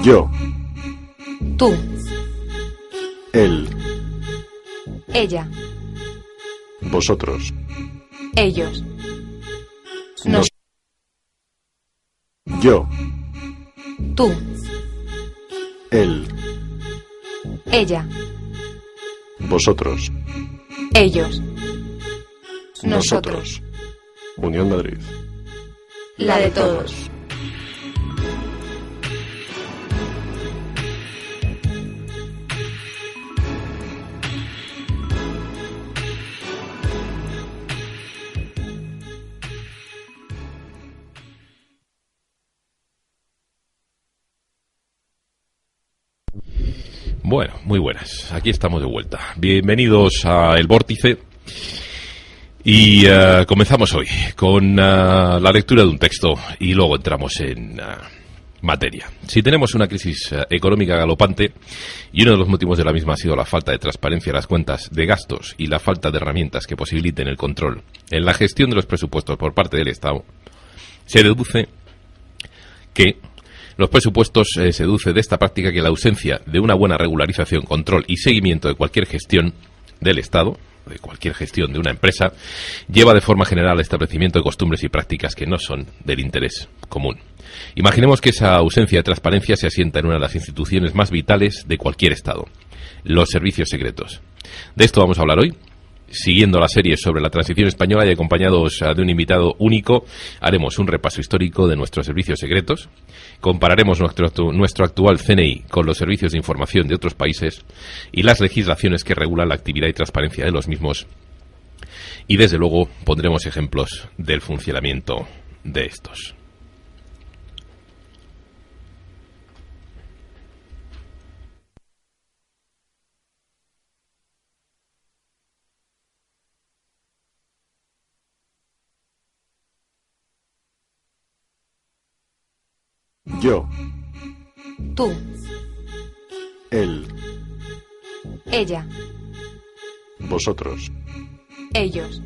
Yo. Tú. Él. Ella. Vosotros. Ellos. Nos. Yo. Tú. Él. Ella. Vosotros. Ellos. Nosotros. Unión Madrid. La de todos. Bueno, muy buenas. Aquí estamos de vuelta. Bienvenidos a El Vórtice. Y comenzamos hoy con la lectura de un texto y luego entramos en materia. Si tenemos una crisis económica galopante y uno de los motivos de la misma ha sido la falta de transparencia en las cuentas de gastos y la falta de herramientas que posibiliten el control en la gestión de los presupuestos por parte del Estado, se deduce que los presupuestos se deduce de esta práctica que la ausencia de una buena regularización, control y seguimiento de cualquier gestión del Estado, de cualquier gestión de una empresa, lleva de forma general al establecimiento de costumbres y prácticas que no son del interés común. Imaginemos que esa ausencia de transparencia se asienta en una de las instituciones más vitales de cualquier Estado, los servicios secretos. De esto vamos a hablar hoy. Siguiendo la serie sobre la transición española y acompañados de un invitado único, haremos un repaso histórico de nuestros servicios secretos, compararemos nuestro actual CNI con los servicios de información de otros países y las legislaciones que regulan la actividad y transparencia de los mismos, y desde luego pondremos ejemplos del funcionamiento de estos. Yo. Tú. Él. Ella. Vosotros. Ellos.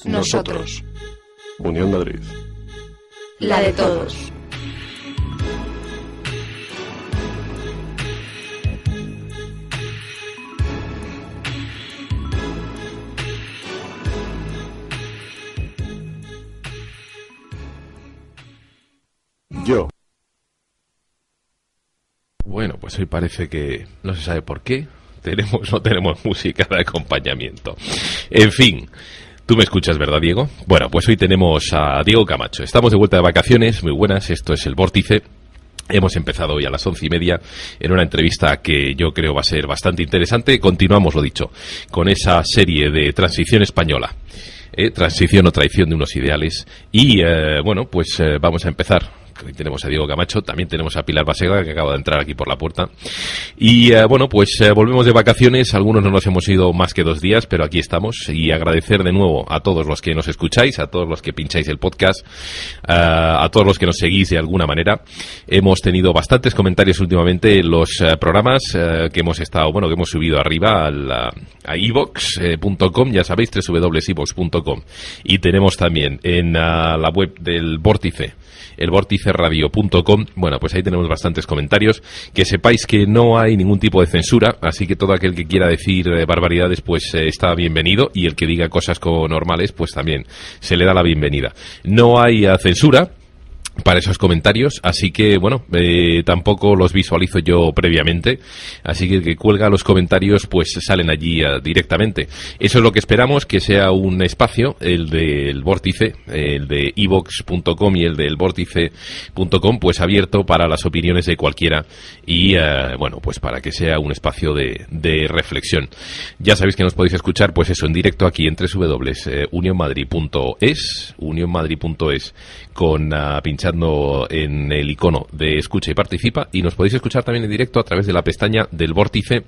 Nosotros. Unión Madrid. La de todos. Yo. Bueno, pues hoy parece que no se sabe por qué no tenemos música de acompañamiento. En fin, tú me escuchas, ¿verdad, Diego? Bueno, pues hoy tenemos a Diego Camacho. Estamos de vuelta de vacaciones, muy buenas, esto es El Vórtice. Hemos empezado hoy a las 11:30 en una entrevista que yo creo va a ser bastante interesante. Continuamos, lo dicho, con esa serie de transición española. Transición o traición de unos ideales. Y, bueno, pues vamos a empezar. Hoy tenemos a Diego Camacho, también tenemos a Pilar Basega, que acaba de entrar aquí por la puerta. Y bueno, pues volvemos de vacaciones, algunos no nos hemos ido más que 2 días, pero aquí estamos. Y agradecer de nuevo a todos los que nos escucháis, a todos los que pincháis el podcast, a todos los que nos seguís de alguna manera. Hemos tenido bastantes comentarios últimamente en los programas que hemos estado, bueno, que hemos subido arriba a ivox.com, ya sabéis, www.ivox.com. Y tenemos también en la web del Vórtice, elvorticeradio.com. Bueno, pues ahí tenemos bastantes comentarios. Que sepáis que no hay ningún tipo de censura, así que todo aquel que quiera decir barbaridades pues está bienvenido, y el que diga cosas normales pues también se le da la bienvenida. No hay censura para esos comentarios, así que bueno, tampoco los visualizo yo previamente, así que el que cuelga los comentarios pues salen allí directamente. Eso es lo que esperamos, que sea un espacio, el del Vórtice, el de ivox.com y el del vórtice.com, pues abierto para las opiniones de cualquiera y bueno, pues para que sea un espacio de reflexión. Ya sabéis que nos podéis escuchar pues eso en directo aquí en www.unionmadrid.es, con pinchando en el icono de escucha y participa, y nos podéis escuchar también en directo a través de la pestaña del Vórtice,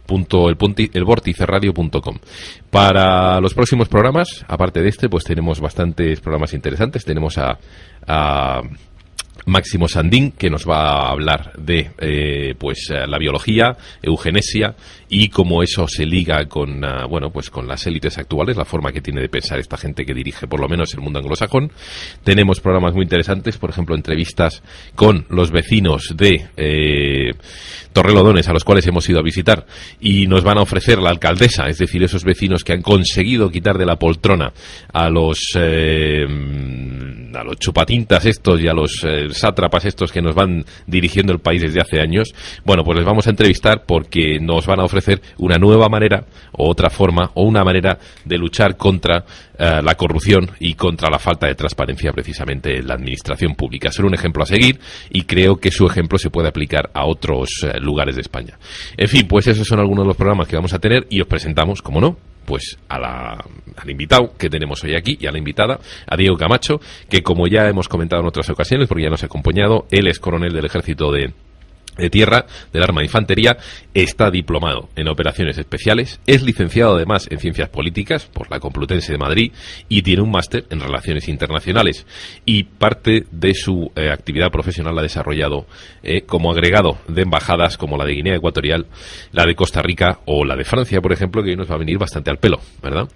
elvorticeradio.com. Para los próximos programas, aparte de este, pues tenemos bastantes programas interesantes. Tenemos a Máximo Sandín, que nos va a hablar de la biología, eugenesia y cómo eso se liga con con las élites actuales, la forma que tiene de pensar esta gente que dirige por lo menos el mundo anglosajón. Tenemos programas muy interesantes, por ejemplo, entrevistas con los vecinos de Torrelodones, a los cuales hemos ido a visitar, y nos van a ofrecer la alcaldesa, es decir, esos vecinos que han conseguido quitar de la poltrona a los chupatintas estos y a los sátrapas estos que nos van dirigiendo el país desde hace años. Bueno, pues les vamos a entrevistar porque nos van a ofrecer una nueva manera o otra forma o una manera de luchar contra la corrupción y contra la falta de transparencia precisamente en la administración pública. Son un ejemplo a seguir y creo que su ejemplo se puede aplicar a otros lugares de España. En fin, pues esos son algunos de los programas que vamos a tener y os presentamos, como no, pues al invitado que tenemos hoy aquí y a la invitada, a Diego Camacho, que como ya hemos comentado en otras ocasiones, porque ya nos ha acompañado, él es coronel del Ejército de Tierra, del Arma de Infantería, está diplomado en operaciones especiales, es licenciado además en Ciencias Políticas por la Complutense de Madrid y tiene un máster en Relaciones Internacionales, y parte de su actividad profesional la ha desarrollado como agregado de embajadas como la de Guinea Ecuatorial, la de Costa Rica o la de Francia, por ejemplo, que hoy nos va a venir bastante al pelo, ¿verdad?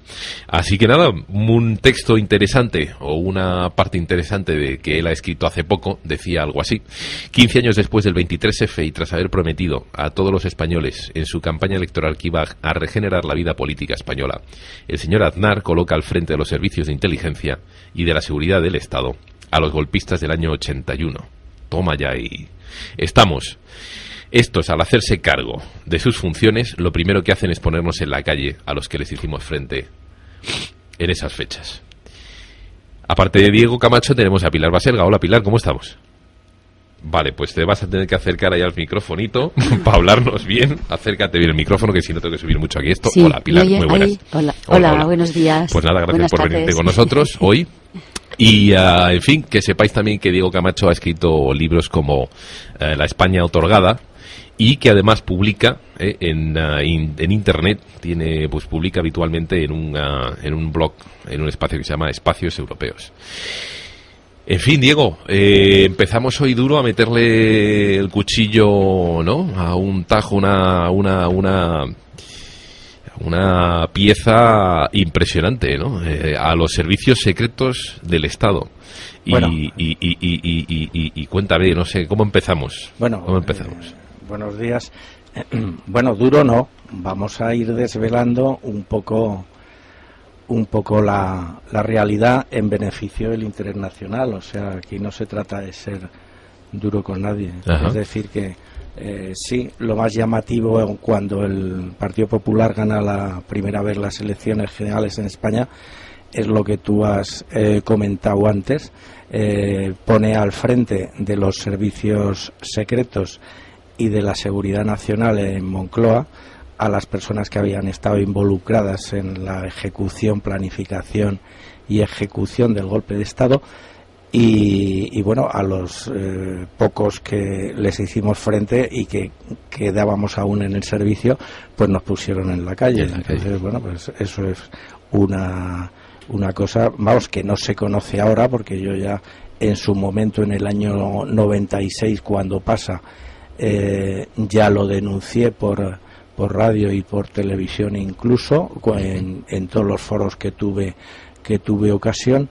Así que nada, un texto interesante o una parte interesante de que él ha escrito hace poco decía algo así: 15 años después del 23F y tras haber prometido a todos los españoles en su campaña electoral que iba a regenerar la vida política española, el señor Aznar coloca al frente de los servicios de inteligencia y de la seguridad del Estado a los golpistas del año 81. Toma ya y estamos. Estos, al hacerse cargo de sus funciones, lo primero que hacen es ponernos en la calle a los que les hicimos frente en esas fechas. Aparte de Diego Camacho, tenemos a Pilar Baselga. Hola, Pilar, ¿cómo estamos? Vale, pues te vas a tener que acercar ahí al microfonito para hablarnos bien. Acércate bien el micrófono, que si no tengo que subir mucho aquí esto. Sí, hola, Pilar, muy buenas. Hola, buenos días. Pues nada, gracias Buenas por tardes. venirte con nosotros hoy. Y, en fin, que sepáis también que Diego Camacho ha escrito libros como La España otorgada, y que además publica en internet, publica habitualmente en un blog, en un espacio que se llama Espacios Europeos. En fin, Diego, empezamos hoy duro a meterle el cuchillo, ¿no?, a un tajo, una pieza impresionante, ¿no?, a los servicios secretos del Estado. Bueno. Y cuéntame, no sé, ¿cómo empezamos? Bueno, ¿Cómo empezamos? Buenos días. Bueno, duro no. Vamos a ir desvelando un poco la realidad en beneficio del interés nacional. O sea, aquí no se trata de ser duro con nadie. Ajá. Es decir que sí, lo más llamativo cuando el Partido Popular gana la primera vez las elecciones generales en España es lo que tú has comentado antes. Pone al frente de los servicios secretos y de la seguridad nacional en Moncloa a las personas que habían estado involucradas en la ejecución, planificación y ejecución del golpe de Estado, y bueno, a los pocos que les hicimos frente y que quedábamos aún en el servicio, pues nos pusieron en la calle. Entonces, bueno, pues eso es una cosa, vamos, que no se conoce ahora, porque yo ya en su momento, en el año 96, cuando pasa, ya lo denuncié por radio y por televisión, incluso en todos los foros que tuve ocasión.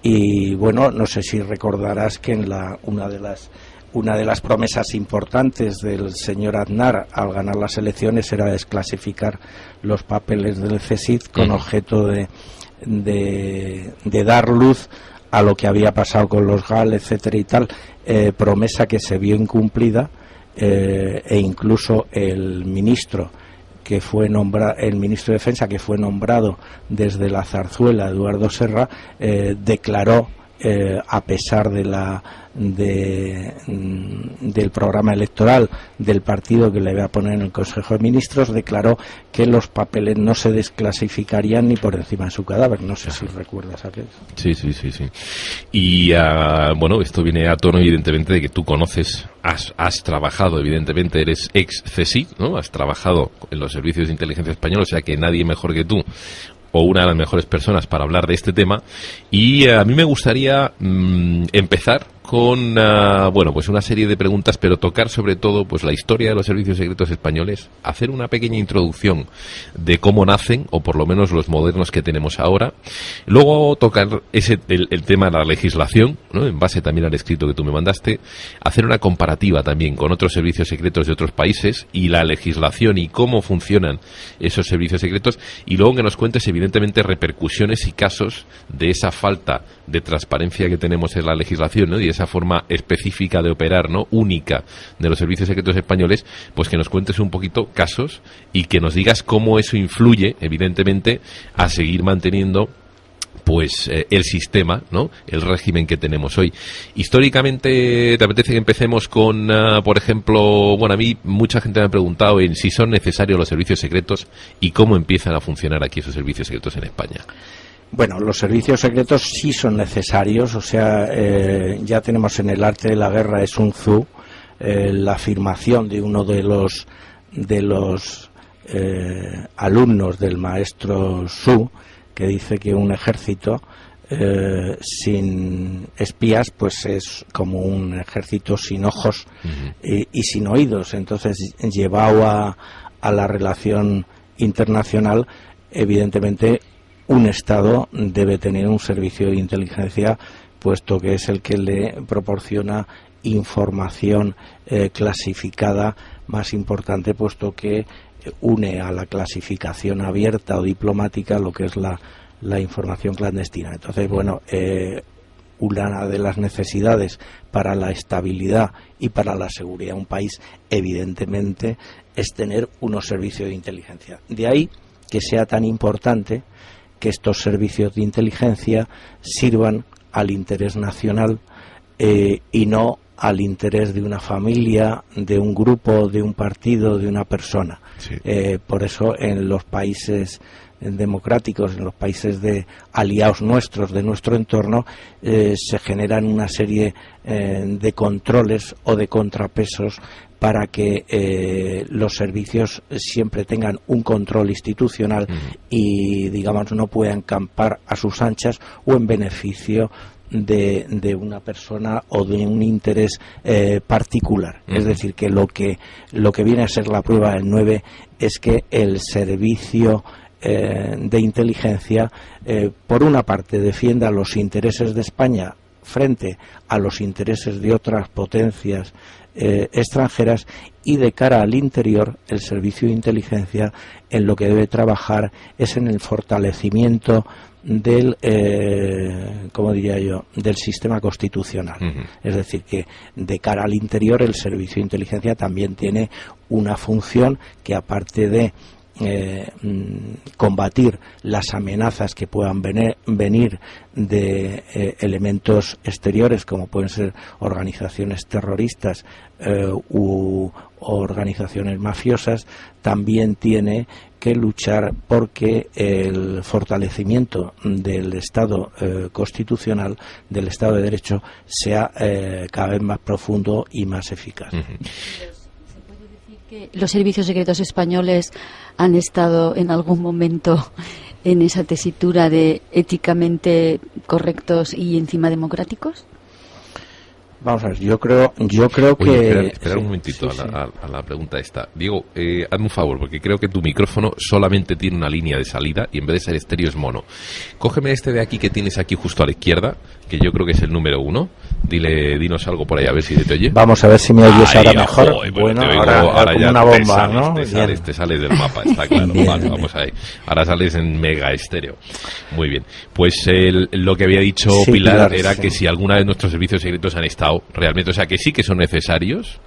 Y bueno, no sé si recordarás que en una de las promesas importantes del señor Aznar al ganar las elecciones era desclasificar los papeles del CSIC con objeto de dar luz a lo que había pasado con los GAL, etcétera y tal, promesa que se vio incumplida, e incluso el ministro de Defensa, que fue nombrado desde la Zarzuela, Eduardo Serra, declaró, a pesar del programa electoral del partido que le iba a poner en el Consejo de Ministros, declaró que los papeles no se desclasificarían ni por encima de su cadáver. No sé si recuerdas aquello. Sí. Y bueno, esto viene a tono evidentemente de que tú conoces, has trabajado, evidentemente eres ex CSIC, ¿no? Has trabajado en los servicios de inteligencia española, o sea que nadie mejor que tú, o una de las mejores personas para hablar de este tema. Y a mí me gustaría empezar con pues una serie de preguntas, pero tocar sobre todo pues la historia de los servicios secretos españoles, hacer una pequeña introducción de cómo nacen, o por lo menos los modernos que tenemos ahora. Luego tocar el tema de la legislación, ¿no? En base también al escrito que tú me mandaste, hacer una comparativa también con otros servicios secretos de otros países y la legislación y cómo funcionan esos servicios secretos, y luego que nos cuentes evidentemente repercusiones y casos de esa falta de transparencia que tenemos en la legislación, ¿no? Y esa forma específica de operar, ¿no? Única de los servicios secretos españoles, pues que nos cuentes un poquito casos y que nos digas cómo eso influye evidentemente a seguir manteniendo pues el sistema, ¿no? El régimen que tenemos hoy. Históricamente, ¿te apetece que empecemos con, por ejemplo, a mí mucha gente me ha preguntado en si son necesarios los servicios secretos y cómo empiezan a funcionar aquí esos servicios secretos en España? Bueno, los servicios secretos sí son necesarios, o sea, ya tenemos en el arte de la guerra de Sun Tzu la afirmación de uno de los alumnos del maestro Su, que dice que un ejército sin espías pues es como un ejército sin ojos y sin oídos. Entonces, llevado a la relación internacional, evidentemente un Estado debe tener un servicio de inteligencia, puesto que es el que le proporciona información clasificada más importante, puesto que une a la clasificación abierta o diplomática lo que es la información clandestina. Entonces, una de las necesidades para la estabilidad y para la seguridad de un país, evidentemente, es tener unos servicios de inteligencia. De ahí que sea tan importante que estos servicios de inteligencia sirvan al interés nacional y no al interés de una familia, de un grupo, de un partido, de una persona. Sí. Por eso en los países democráticos, en los países de aliados nuestros, de nuestro entorno, se generan una serie de controles o de contrapesos para que los servicios siempre tengan un control institucional y, digamos, no puedan campar a sus anchas o en beneficio de una persona o de un interés particular. Es decir, que lo que viene a ser la prueba del 9 es que el servicio de inteligencia, por una parte, defienda los intereses de España frente a los intereses de otras potencias extranjeras, y de cara al interior, el servicio de inteligencia en lo que debe trabajar es en el fortalecimiento del del sistema constitucional. Es decir, que de cara al interior el servicio de inteligencia también tiene una función que, aparte de combatir las amenazas que puedan venir de elementos exteriores, como pueden ser organizaciones terroristas u organizaciones mafiosas, también tiene que luchar porque el fortalecimiento del Estado constitucional, del Estado de Derecho, sea cada vez más profundo y más eficaz. ¿Los servicios secretos españoles han estado en algún momento en esa tesitura de éticamente correctos y encima democráticos? Vamos a ver, yo creo que... Espera un momentito a la pregunta esta. Diego, hazme un favor, porque creo que tu micrófono solamente tiene una línea de salida y en vez de ser estéreo es mono. Cógeme este de aquí que tienes aquí justo a la izquierda, que yo creo que es el número 1. Dinos algo por ahí, a ver si te oye. Vamos a ver si me oyes ahora mejor. Bueno, ahora ya una bomba, ¿no? Te sales del mapa, está claro. Vale, vamos ahí. Ahora sales en mega estéreo. Muy bien. Pues lo que había dicho Pilar era que si alguna de nuestros servicios secretos han estado realmente, o sea, que sí que son necesarios,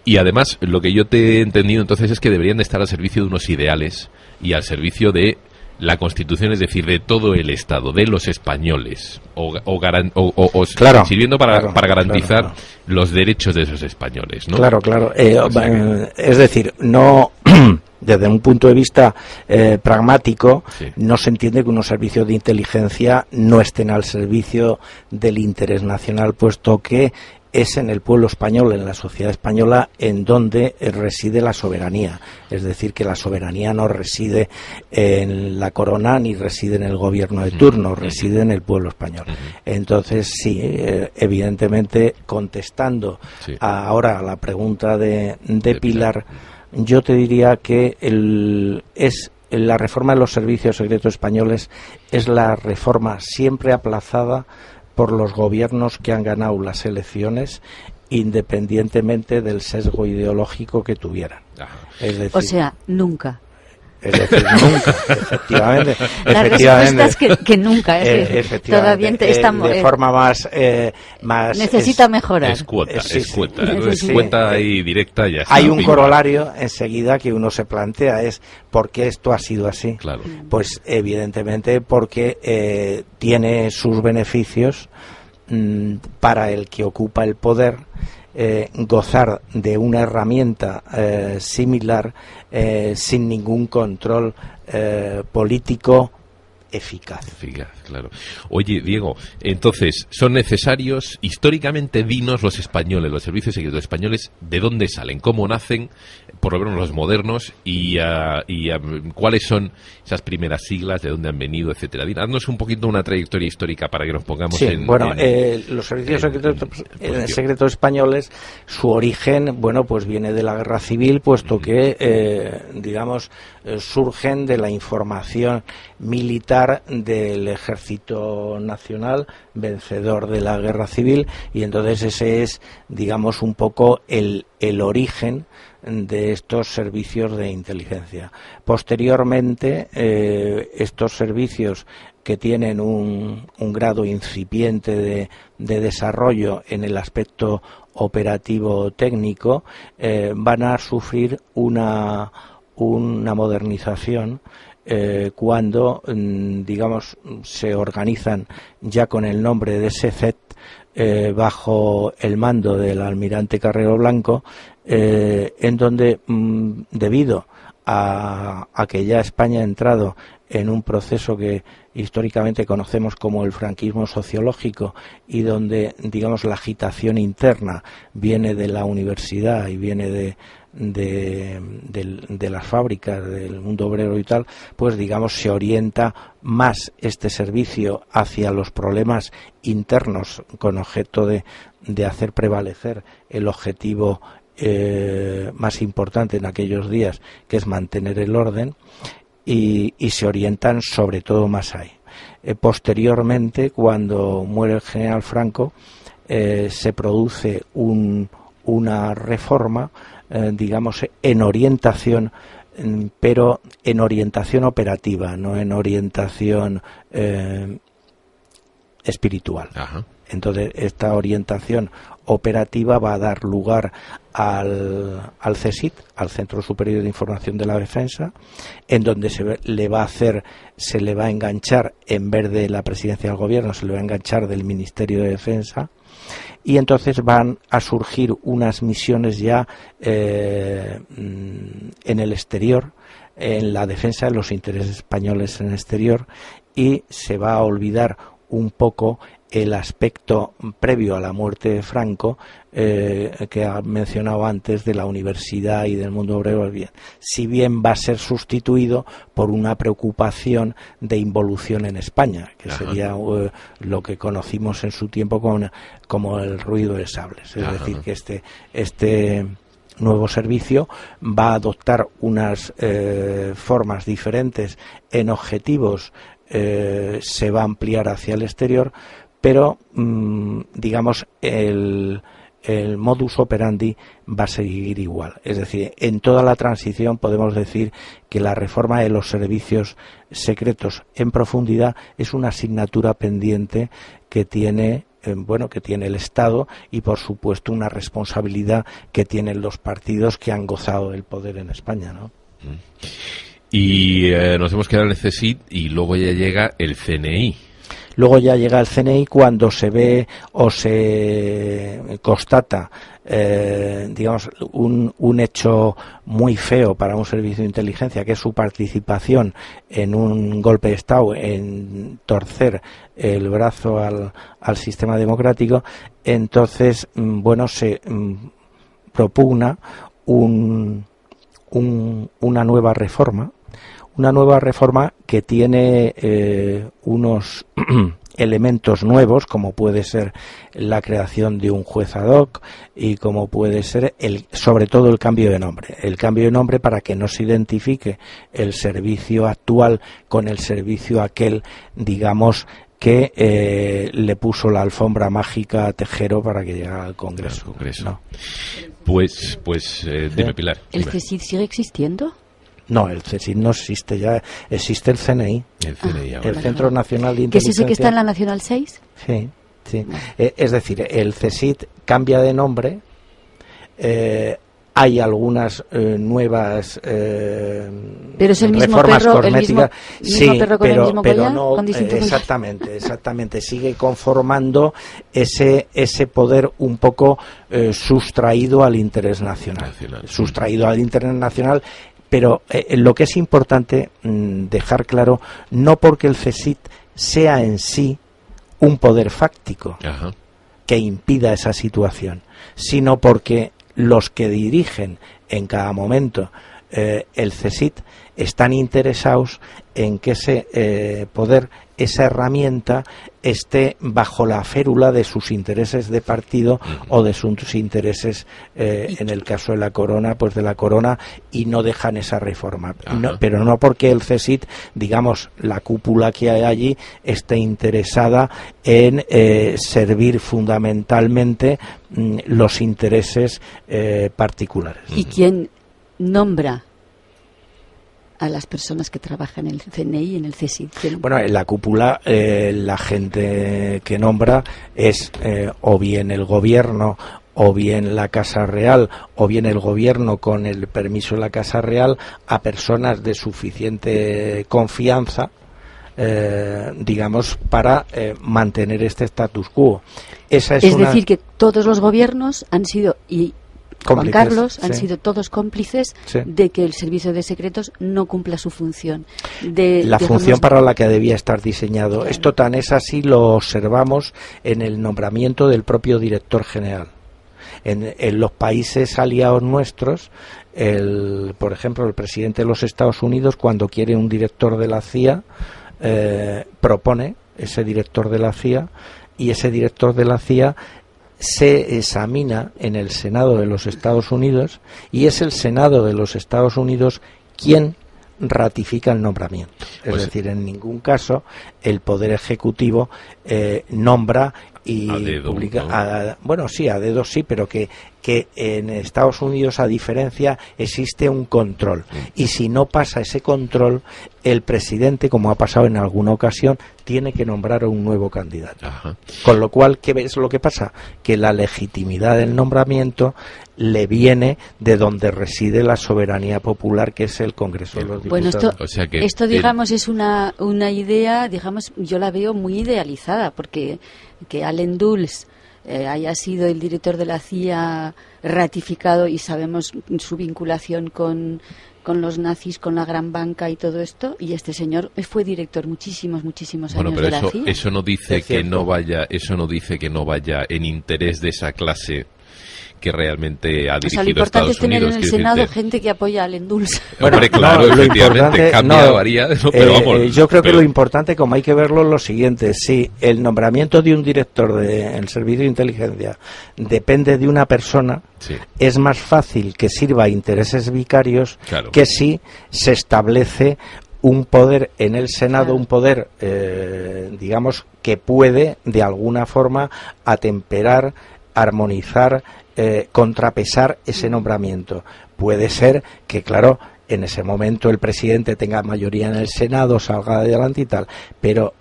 y además lo que yo te he entendido entonces es que deberían de estar al servicio de unos ideales y al servicio de la Constitución, es decir, de todo el Estado, de los españoles, claro, sirviendo para garantizar los derechos de esos españoles, ¿no? Claro. Es decir, no... Desde un punto de vista pragmático, no se entiende que unos servicios de inteligencia no estén al servicio del interés nacional, puesto que es en el pueblo español, en la sociedad española, en donde reside la soberanía. Es decir, que la soberanía no reside en la corona ni reside en el gobierno de turno, reside en el pueblo español. Entonces, sí, evidentemente, contestando ahora a la pregunta de Pilar, yo te diría que la reforma de los servicios secretos españoles es la reforma siempre aplazada por los gobiernos que han ganado las elecciones, independientemente del sesgo ideológico que tuvieran. Es decir, o sea, nunca. Es decir, nunca, efectivamente. La respuesta es que nunca. Todavía estamos, de forma más necesita mejorar. Escueta y directa ya está. Hay un corolario enseguida que uno se plantea, es ¿por qué esto ha sido así? Claro. Pues evidentemente porque tiene sus beneficios para el que ocupa el poder. Gozar de una herramienta similar sin ningún control político eficaz. Claro. Oye, Diego, entonces, ¿son necesarios históricamente, dinos los españoles, los servicios secretos españoles, de dónde salen, cómo nacen, por lo menos los modernos, y cuáles son esas primeras siglas, de dónde han venido, etcétera? Haznos un poquito una trayectoria histórica para que nos pongamos los servicios secretos españoles, su origen, pues viene de la Guerra Civil, puesto que, surgen de la información militar del Ejército Nacional vencedor de la Guerra Civil, y entonces ese es, un poco el origen de estos servicios de inteligencia. Posteriormente, estos servicios que tienen un grado incipiente de desarrollo en el aspecto operativo técnico, van a sufrir una modernización cuando, se organizan ya con el nombre de SECET, bajo el mando del almirante Carrero Blanco, en donde, debido a que ya España ha entrado en un proceso que históricamente conocemos como el franquismo sociológico, y donde, la agitación interna viene de la universidad y viene de las fábricas, del mundo obrero y tal, pues se orienta más este servicio hacia los problemas internos, con objeto de hacer prevalecer el objetivo más importante en aquellos días, que es mantener el orden, y se orientan sobre todo más ahí. Posteriormente, cuando muere el general Franco, se produce una reforma, en orientación, pero en orientación operativa, no en orientación espiritual. Ajá. Entonces, esta orientación operativa va a dar lugar al CSIC, al Centro Superior de Información de la Defensa, en donde se le va a enganchar, en vez de la Presidencia del Gobierno, se le va a enganchar del Ministerio de Defensa, y entonces van a surgir unas misiones ya en el exterior, en la defensa de los intereses españoles en el exterior, y se va a olvidar un poco el aspecto previo a la muerte de Franco, que ha mencionado antes, de la universidad y del mundo obrero, si bien va a ser sustituido por una preocupación de involución en España, que sería lo que conocimos en su tiempo como el ruido de sables. Es decir, que este nuevo servicio va a adoptar unas formas diferentes en objetivos, se va a ampliar hacia el exterior, pero el modus operandi va a seguir igual. Es decir, en toda la transición podemos decir que la reforma de los servicios secretos en profundidad es una asignatura pendiente que tiene el Estado, y por supuesto una responsabilidad que tienen los partidos que han gozado del poder en España, ¿no? Y nos hemos quedado en el CSIC, y luego ya llega el CNI. Luego ya llega el CNI cuando se ve o se constata digamos, un hecho muy feo para un servicio de inteligencia, que es su participación en un golpe de Estado, en torcer el brazo al sistema democrático, entonces, bueno, se propugna una nueva reforma que tiene unos elementos nuevos, como puede ser la creación de un juez ad hoc y como puede ser sobre todo el cambio de nombre para que no se identifique el servicio actual con el servicio aquel, digamos, que le puso la alfombra mágica a Tejero para que llegara al Congreso. ¿No? Pues dime, Pilar. ¿El CSIC sigue existiendo? No, el CSIC no existe ya, existe el CNI. El CNI ahora. El Centro Nacional de ¿Que es Inteligencia. ese que está en la Nacional 6? Sí. Es decir, el CSIC cambia de nombre, hay algunas nuevas pero es el mismo reformas perro, cosméticas, mismo perro con el mismo pero collar, no, con distintos exactamente, sigue conformando ese poder un poco sustraído al interés nacional. Pero lo que es importante dejar claro, no porque el CSIC sea en sí un poder fáctico que impida esa situación, sino porque los que dirigen en cada momento el CSIC están interesados en que ese poder, esa herramienta, esté bajo la férula de sus intereses de partido o de sus intereses, en el caso de la corona, pues de la corona, y no dejan esa reforma. Pero no porque el CSIC, digamos, la cúpula que hay allí, esté interesada en servir fundamentalmente los intereses particulares. ¿Y quién nombra a las personas que trabajan en el CNI y en el CSIC? Bueno, en la cúpula la gente que nombra es o bien el gobierno, o bien la Casa Real, o bien el gobierno con el permiso de la Casa Real, a personas de suficiente confianza, digamos, para mantener este status quo. Es decir, que todos los gobiernos han sido, y Juan Carlos, han sido todos cómplices de que el servicio de secretos no cumpla su función. La función para la que debía estar diseñado. Claro. Esto tan es así, lo observamos en el nombramiento del propio director general. En los países aliados nuestros, por ejemplo, el presidente de los Estados Unidos, cuando quiere un director de la CIA, propone ese director de la CIA, y ese director de la CIA se examina en el Senado de los Estados Unidos, y es el Senado de los Estados Unidos quien ratifica el nombramiento. Es decir, en ningún caso el Poder Ejecutivo nombra y a dedo, publica, ¿no? Bueno, sí, a dedo sí, pero que en Estados Unidos, a diferencia, existe un control. Y si no pasa ese control, el presidente, como ha pasado en alguna ocasión, tiene que nombrar a un nuevo candidato. Con lo cual, ¿qué es lo que pasa? Que la legitimidad del nombramiento le viene de donde reside la soberanía popular, que es el Congreso de los Diputados. Bueno, esto digamos, es una idea, digamos, yo la veo muy idealizada, porque que Allen Dulles haya sido el director de la CIA ratificado, y sabemos su vinculación con los nazis, con la gran banca y todo esto, y este señor fue director muchísimos años de la CIA. Eso no dice que no vaya en interés de esa clase que realmente ha dirigido lo importante Estados es tener Unidos, en el Senado gente que apoya a Allen Dulles. Hombre, claro, efectivamente, varía, pero vamos. Yo creo que lo importante, como hay que verlo, es lo siguiente: si el nombramiento de un director del servicio de inteligencia depende de una persona, es más fácil que sirva a intereses vicarios que si se establece un poder en el Senado, un poder, digamos, que puede de alguna forma atemperar, armonizar, contrapesar ese nombramiento. Puede ser que, claro, en ese momento el presidente tenga mayoría en el Senado, salga adelante y tal, pero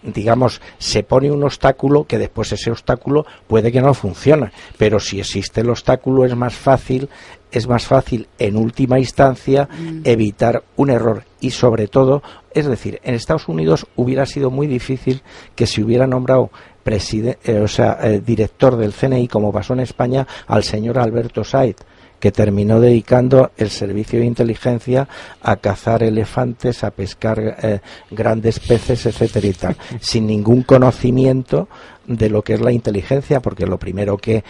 digamos, se pone un obstáculo que después ese obstáculo puede que no funcione, pero si existe el obstáculo es más fácil es más fácil en última instancia evitar un error. Y sobre todo, es decir, en Estados Unidos hubiera sido muy difícil que se hubiera nombrado director del CNI, como pasó en España, al señor Alberto Said, que terminó dedicando el servicio de inteligencia a cazar elefantes, a pescar grandes peces, etcétera y tal, sin ningún conocimiento de lo que es la inteligencia, porque lo primero que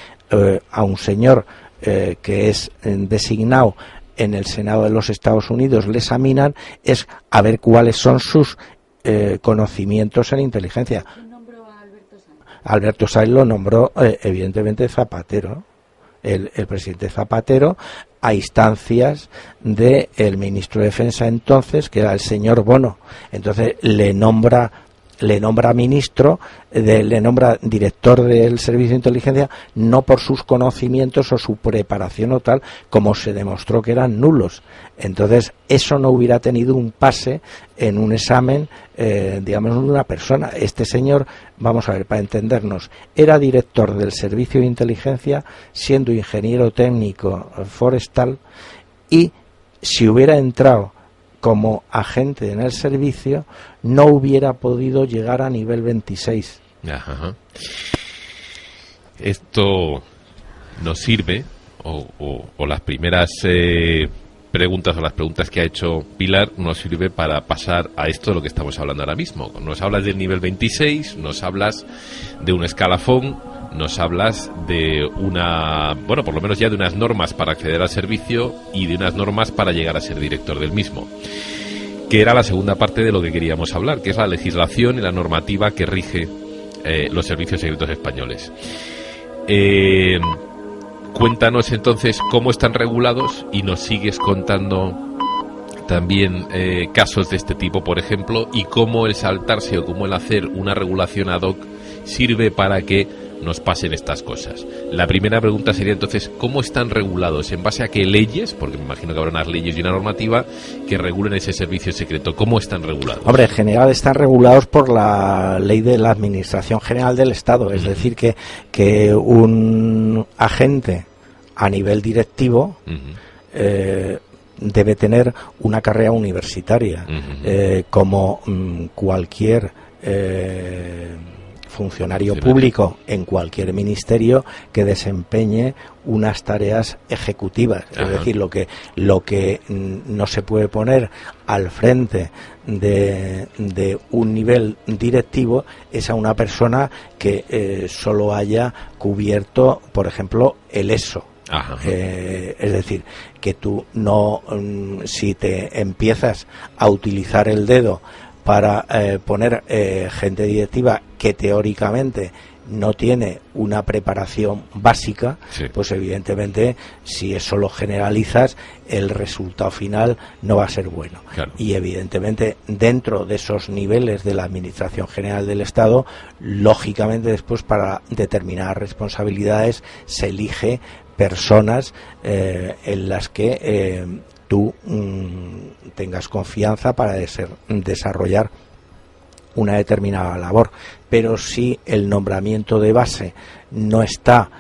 a un señor que es designado en el Senado de los Estados Unidos le examinan es a ver cuáles son sus conocimientos en inteligencia. ¿Quién nombró a Alberto Said? Alberto Said lo nombró evidentemente Zapatero, el presidente Zapatero, a instancias del ministro de Defensa entonces, que era el señor Bono. Entonces le nombra ministro, le nombra director del servicio de inteligencia, no por sus conocimientos o su preparación o tal, como se demostró que eran nulos. Entonces eso no hubiera tenido un pase en un examen, digamos, de una persona. Este señor, vamos a ver, para entendernos, era director del servicio de inteligencia, siendo ingeniero técnico forestal, y si hubiera entrado como agente en el servicio, no hubiera podido llegar a nivel 26. Ajá. Esto nos sirve, o las primeras preguntas o las preguntas que ha hecho Pilar nos sirve para pasar a esto de lo que estamos hablando ahora mismo. Nos hablas del nivel 26, nos hablas de un escalafón, nos hablas de bueno, por lo menos ya de unas normas para acceder al servicio y de unas normas para llegar a ser director del mismo, que era la segunda parte de lo que queríamos hablar, que es la legislación y la normativa que rige los servicios secretos españoles. Cuéntanos entonces cómo están regulados y nos sigues contando también casos de este tipo, por ejemplo, y cómo el saltarse o cómo el hacer una regulación ad hoc sirve para que nos pasen estas cosas. La primera pregunta sería entonces, ¿cómo están regulados? ¿En base a qué leyes? Porque me imagino que habrá unas leyes y una normativa que regulen ese servicio secreto. ¿Cómo están regulados? Hombre, en general están regulados por la ley de la Administración General del Estado. Es decir, que un agente a nivel directivo debe tener una carrera universitaria, como cualquier funcionario público en cualquier ministerio que desempeñe unas tareas ejecutivas. Es decir, lo que no se puede poner al frente de un nivel directivo es a una persona que solo haya cubierto, por ejemplo, el ESO. Es decir, que tú no, si te empiezas a utilizar el dedo para poner gente directiva que teóricamente no tiene una preparación básica, pues evidentemente si eso lo generalizas, el resultado final no va a ser bueno. Claro. Y evidentemente dentro de esos niveles de la Administración General del Estado, lógicamente después para determinadas responsabilidades se elige personas en las que tú tengas confianza para desarrollar una determinada labor. Pero si el nombramiento de base no está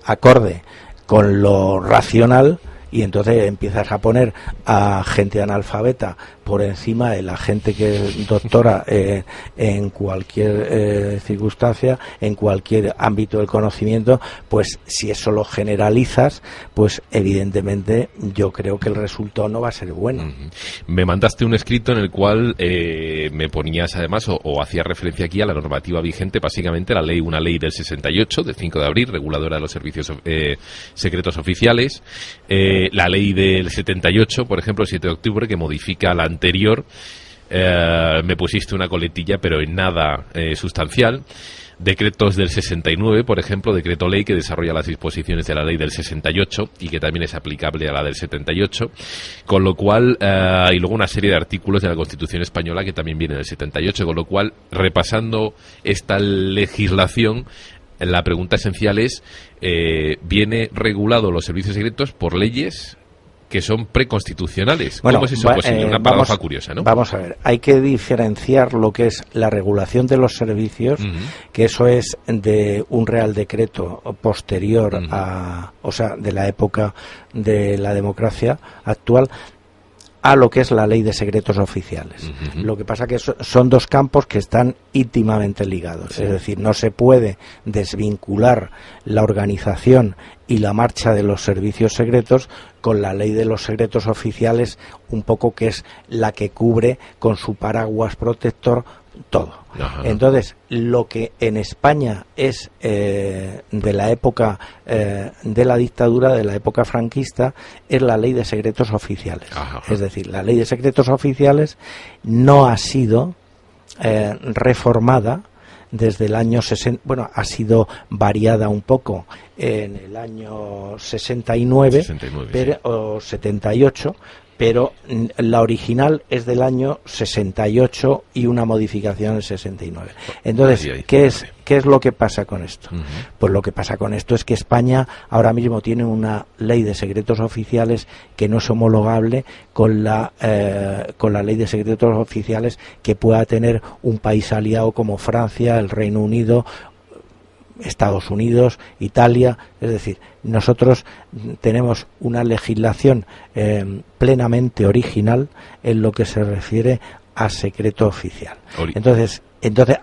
acorde con lo racional, y entonces empiezas a poner a gente analfabeta por encima de la gente que es doctora en cualquier circunstancia, en cualquier ámbito del conocimiento, pues si eso lo generalizas, pues evidentemente yo creo que el resultado no va a ser bueno. Me mandaste un escrito en el cual me ponías además o hacías referencia aquí a la normativa vigente, básicamente una ley del 68, del 5 de abril, reguladora de los servicios secretos oficiales, la ley del 78, por ejemplo, el 7 de octubre, que modifica la anterior. Me pusiste una coletilla, pero en nada sustancial. Decretos del 69, por ejemplo, decreto ley que desarrolla las disposiciones de la ley del 68 y que también es aplicable a la del 78, con lo cual, y luego una serie de artículos de la Constitución española que también vienen del 78, con lo cual, repasando esta legislación, la pregunta esencial es, ¿viene regulado los servicios secretos por leyes que son preconstitucionales. Bueno, ¿Cómo es eso posible? Una paradoja curiosa, ¿no? Vamos a ver, hay que diferenciar lo que es la regulación de los servicios, que eso es de un Real Decreto posterior o sea, de la época de la democracia actual, a lo que es la ley de secretos oficiales. Lo que pasa que son dos campos que están íntimamente ligados. Sí. Es decir, no se puede desvincular la organización y la marcha de los servicios secretos con la ley de los secretos oficiales, un poco que es la que cubre con su paraguas protector todo. Ajá. Entonces, lo que en España es de la época de la dictadura, de la época franquista, es la ley de secretos oficiales. Ajá. Es decir, la ley de secretos oficiales no ha sido reformada desde el año 60, bueno, ha sido variada un poco en el año 69 pero, sí. O 78, pero la original es del año 68 y una modificación en el 69. Entonces, ¿qué es lo que pasa con esto? Pues lo que pasa con esto es que España ahora mismo tiene una ley de secretos oficiales que no es homologable con la ley de secretos oficiales que pueda tener un país aliado como Francia, el Reino Unido, Estados Unidos, Italia. Es decir, nosotros tenemos una legislación plenamente original en lo que se refiere a secreto oficial. Entonces,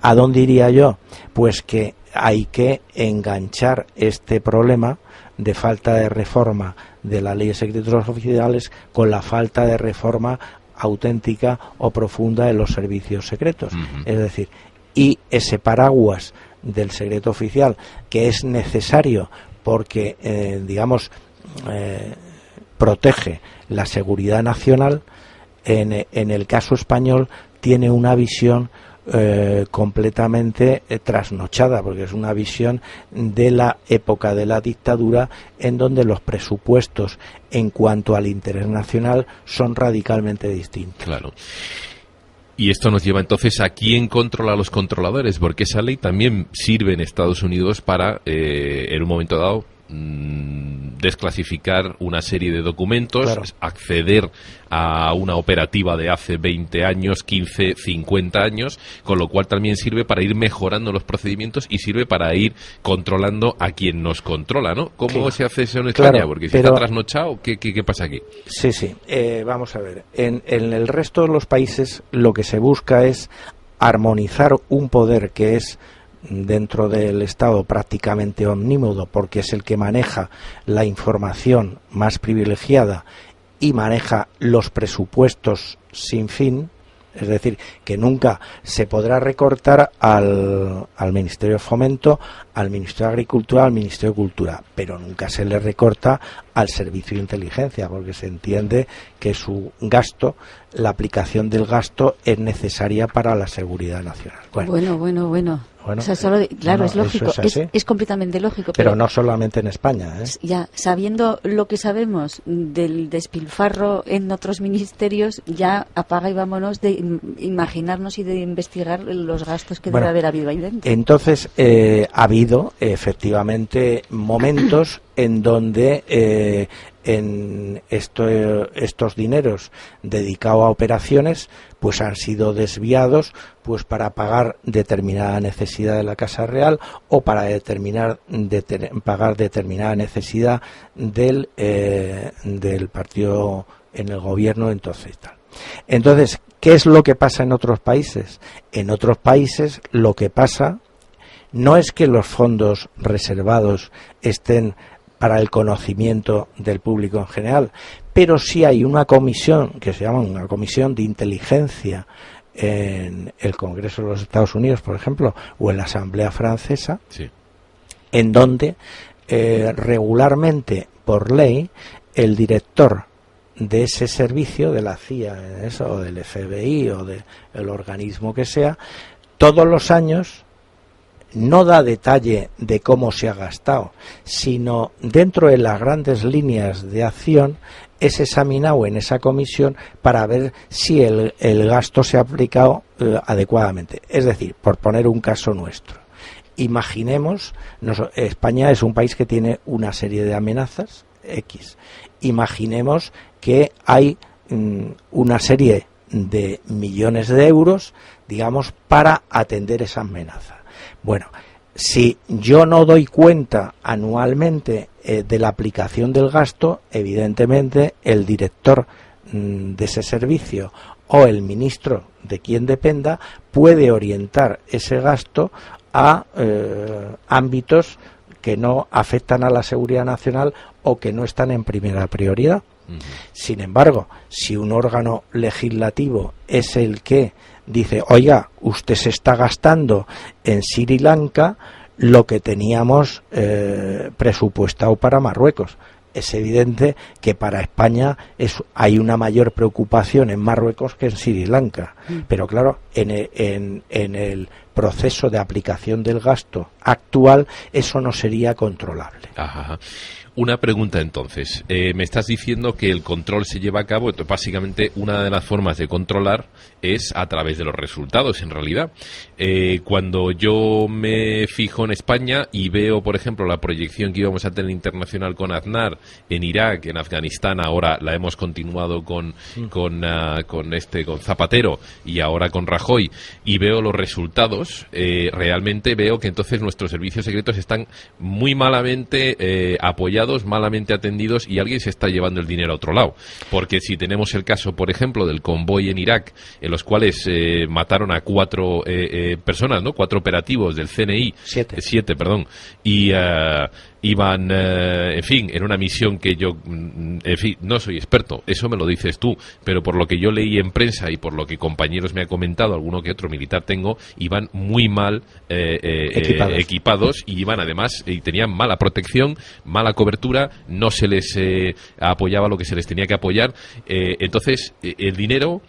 ¿a dónde iría yo? Pues que hay que enganchar este problema de falta de reforma de la ley de secretos oficiales con la falta de reforma auténtica o profunda de los servicios secretos. Es decir, y ese paraguas del secreto oficial, que es necesario porque, protege la seguridad nacional, en el caso español tiene una visión completamente trasnochada, porque es una visión de la época de la dictadura, en donde los presupuestos en cuanto al interés nacional son radicalmente distintos. Claro. Y esto nos lleva entonces a quién controla a los controladores, porque esa ley también sirve en Estados Unidos para, en un momento dado, desclasificar una serie de documentos, claro, acceder a una operativa de hace 20 años, 15, 50 años, con lo cual también sirve para ir mejorando los procedimientos y sirve para ir controlando a quien nos controla, ¿no? ¿Cómo se hace eso en España? Claro, porque si está trasnochado, ¿qué pasa aquí? Sí. Vamos a ver. En el resto de los países lo que se busca es armonizar un poder que es dentro del Estado prácticamente omnímodo, porque es el que maneja la información más privilegiada y maneja los presupuestos sin fin. Es decir, que nunca se podrá recortar al Ministerio de Fomento, al Ministerio de Agricultura, al Ministerio de Cultura, pero nunca se le recorta al Servicio de Inteligencia, porque se entiende que su gasto, la aplicación del gasto, es necesaria para la seguridad nacional. Bueno. O sea, claro, es lógico, es completamente lógico. Pero no solamente en España, ¿eh? Ya, sabiendo lo que sabemos del despilfarro en otros ministerios, ya apaga y vámonos de imaginarnos y de investigar los gastos que debe haber habido ahí dentro. Entonces, ha habido efectivamente momentos en donde en estos dineros dedicados a operaciones pues han sido desviados pues para pagar determinada necesidad de la Casa Real o para pagar determinada necesidad del partido en el gobierno entonces tal. Entonces, ¿qué es lo que pasa en otros países? En otros países lo que pasa no es que los fondos reservados estén para el conocimiento del público en general, pero sí hay una comisión que se llama una comisión de inteligencia en el Congreso de los Estados Unidos, por ejemplo, o en la Asamblea Francesa, sí, en donde regularmente, por ley, el director de ese servicio, de la CIA, o del FBI, o del organismo que sea, todos los años no da detalle de cómo se ha gastado, sino dentro de las grandes líneas de acción es examinado en esa comisión para ver si el gasto se ha aplicado adecuadamente. Es decir, por poner un caso nuestro, imaginemos, España es un país que tiene una serie de amenazas X. Imaginemos que hay una serie de millones de euros, digamos, para atender esa amenaza. Bueno, si yo no doy cuenta anualmente de la aplicación del gasto, evidentemente el director de ese servicio o el ministro de quien dependa puede orientar ese gasto a ámbitos que no afectan a la seguridad nacional o que no están en primera prioridad. Sin embargo, si un órgano legislativo es el que dice, oiga, usted se está gastando en Sri Lanka lo que teníamos presupuestado para Marruecos, es evidente que para España hay una mayor preocupación en Marruecos que en Sri Lanka. Pero claro, en el proceso de aplicación del gasto actual eso no sería controlable. Ajá. Una pregunta entonces. Me estás diciendo que el control se lleva a cabo, básicamente una de las formas de controlar es a través de los resultados, en realidad. Cuando yo me fijo en España y veo, por ejemplo, la proyección que íbamos a tener internacional con Aznar en Irak, en Afganistán, ahora la hemos continuado con Zapatero y ahora con Rajoy, y veo los resultados, realmente veo que entonces nuestros servicios secretos están muy malamente apoyados, malamente atendidos, y alguien se está llevando el dinero a otro lado. Porque si tenemos el caso, por ejemplo, del convoy en Irak, en los cuales mataron a 4 personas, ¿no? 4 operativos del CNI. 7, perdón. Y iban, en fin, en una misión que yo, en fin, no soy experto, eso me lo dices tú, pero por lo que yo leí en prensa y por lo que compañeros me ha comentado, alguno que otro militar tengo, iban muy mal equipados y iban además, y tenían mala protección, mala cobertura, no se les apoyaba lo que se les tenía que apoyar. Entonces, el dinero,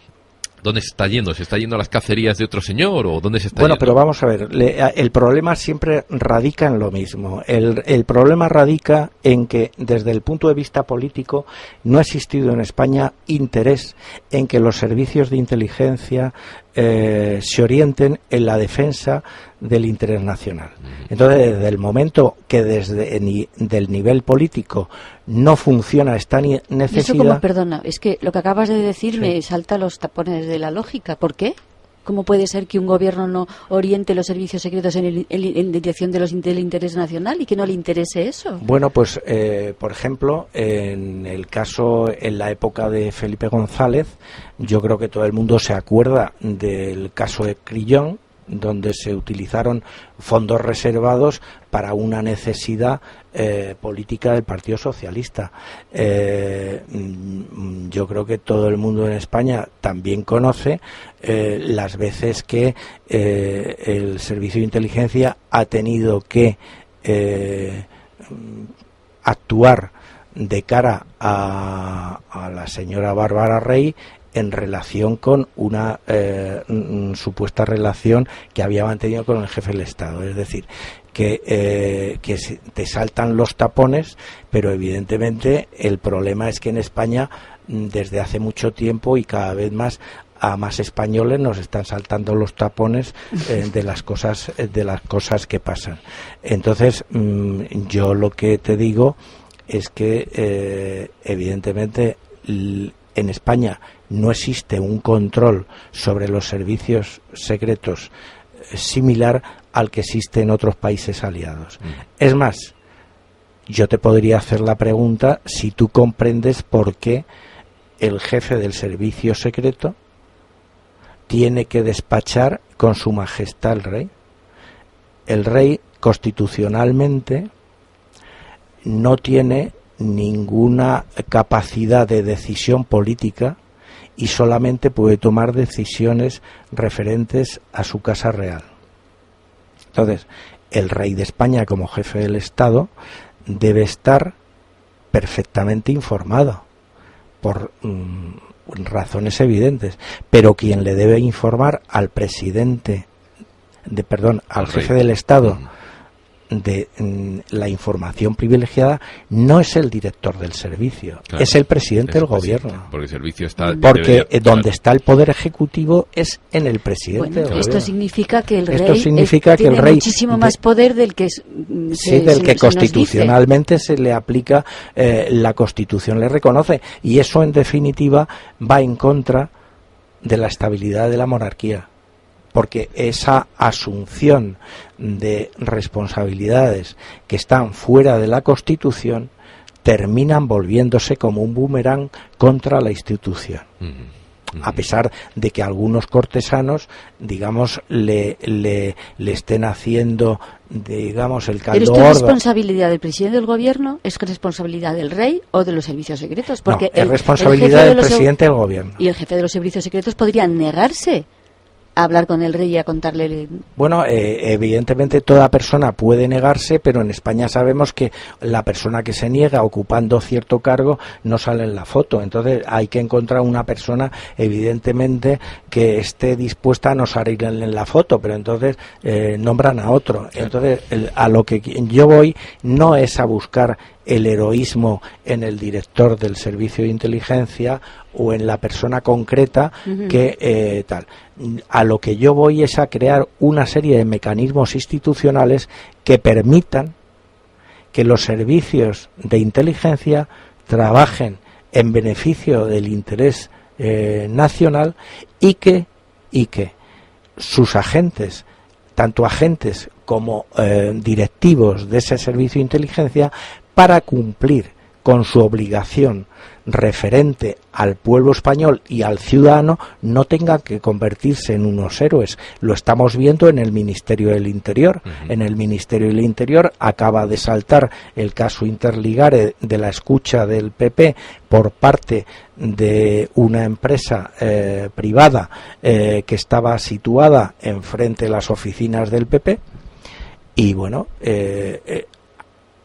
¿dónde se está yendo? ¿Se está yendo a las cacerías de otro señor o dónde se está yendo? Bueno, pero vamos a ver, el problema siempre radica en lo mismo. El problema radica en que desde el punto de vista político no ha existido en España interés en que los servicios de inteligencia se orienten en la defensa del interés nacional. Entonces, desde el momento que del nivel político no funciona esta necesidad... Eso como, perdona, es que lo que acabas de decir me salta los tapones de la lógica. ¿Por qué? ¿Cómo puede ser que un gobierno no oriente los servicios secretos en dirección del interés nacional y que no le interese eso? Bueno, pues, por ejemplo, en la época de Felipe González, yo creo que todo el mundo se acuerda del caso de Crillon, donde se utilizaron fondos reservados para una necesidad política del Partido Socialista. Yo creo que todo el mundo en España también conoce las veces que el Servicio de Inteligencia ha tenido que actuar de cara a la señora Bárbara Rey en relación con una supuesta relación que había mantenido con el jefe del Estado. Es decir, que te saltan los tapones, pero evidentemente el problema es que en España desde hace mucho tiempo y cada vez más a más españoles nos están saltando los tapones de las cosas que pasan. Entonces, yo lo que te digo es que evidentemente en España no existe un control sobre los servicios secretos similar al que existe en otros países aliados. Es más, yo te podría hacer la pregunta si tú comprendes por qué el jefe del servicio secreto tiene que despachar con Su Majestad el Rey. El Rey constitucionalmente no tiene ninguna capacidad de decisión política y solamente puede tomar decisiones referentes a su casa real. Entonces, el rey de España como jefe del Estado debe estar perfectamente informado por razones evidentes, pero quien le debe informar al presidente al jefe del Estado de la información privilegiada no es el director del servicio, claro, es el presidente del gobierno. Porque el servicio está... Porque donde está el poder ejecutivo es en el presidente del gobierno. Esto significa que el rey tiene muchísimo más poder del que constitucionalmente se le aplica, la Constitución le reconoce, y eso en definitiva va en contra de la estabilidad de la monarquía, porque esa asunción de responsabilidades que están fuera de la Constitución terminan volviéndose como un boomerang contra la institución. A pesar de que algunos cortesanos, digamos, le estén haciendo, digamos, el caldo gordo. ¿Pero esto es responsabilidad del presidente del gobierno? ¿Es responsabilidad del rey o de los servicios secretos? Porque no, es responsabilidad del presidente del gobierno. Y el jefe de los servicios secretos podría negarse a hablar con el rey y a contarle... Bueno, evidentemente toda persona puede negarse, pero en España sabemos que la persona que se niega ocupando cierto cargo no sale en la foto. Entonces hay que encontrar una persona, evidentemente, que esté dispuesta a no salir en la foto, pero entonces nombran a otro. Entonces a lo que yo voy no es a buscar el heroísmo en el director del servicio de inteligencia o en la persona concreta que tal. A lo que yo voy es a crear una serie de mecanismos institucionales que permitan que los servicios de inteligencia trabajen en beneficio del interés nacional y que sus agentes, tanto agentes como directivos de ese servicio de inteligencia, para cumplir con su obligación referente al pueblo español y al ciudadano, no tengan que convertirse en unos héroes. Lo estamos viendo en el Ministerio del Interior. En el Ministerio del Interior acaba de saltar el caso Interligare de la escucha del PP por parte de una empresa privada que estaba situada enfrente de las oficinas del PP. Y bueno,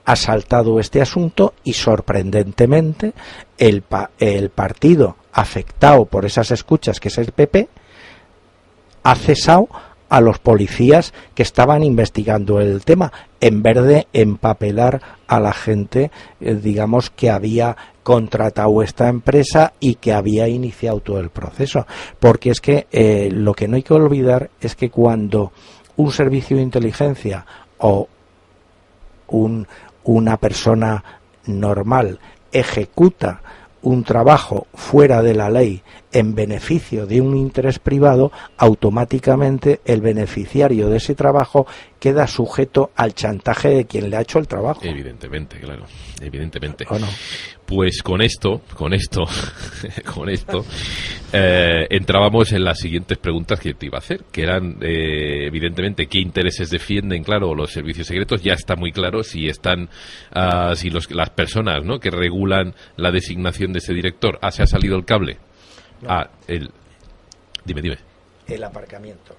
ha saltado este asunto y sorprendentemente el partido afectado por esas escuchas, que es el PP, ha cesado a los policías que estaban investigando el tema, en vez de empapelar a la gente, digamos, que había contratado esta empresa y que había iniciado todo el proceso. Porque es que lo que no hay que olvidar es que cuando un servicio de inteligencia o una persona normal ejecuta un trabajo fuera de la ley en beneficio de un interés privado, automáticamente el beneficiario de ese trabajo queda sujeto al chantaje de quien le ha hecho el trabajo. Evidentemente, claro, evidentemente. ¿O no? Pues con esto, entrábamos en las siguientes preguntas que te iba a hacer, que eran, evidentemente, qué intereses defienden, claro, los servicios secretos. Ya está muy claro si están, si las personas, ¿no?, que regulan la designación de ese director. ¿Se ha salido el cable? No. Dime. El aparcamiento.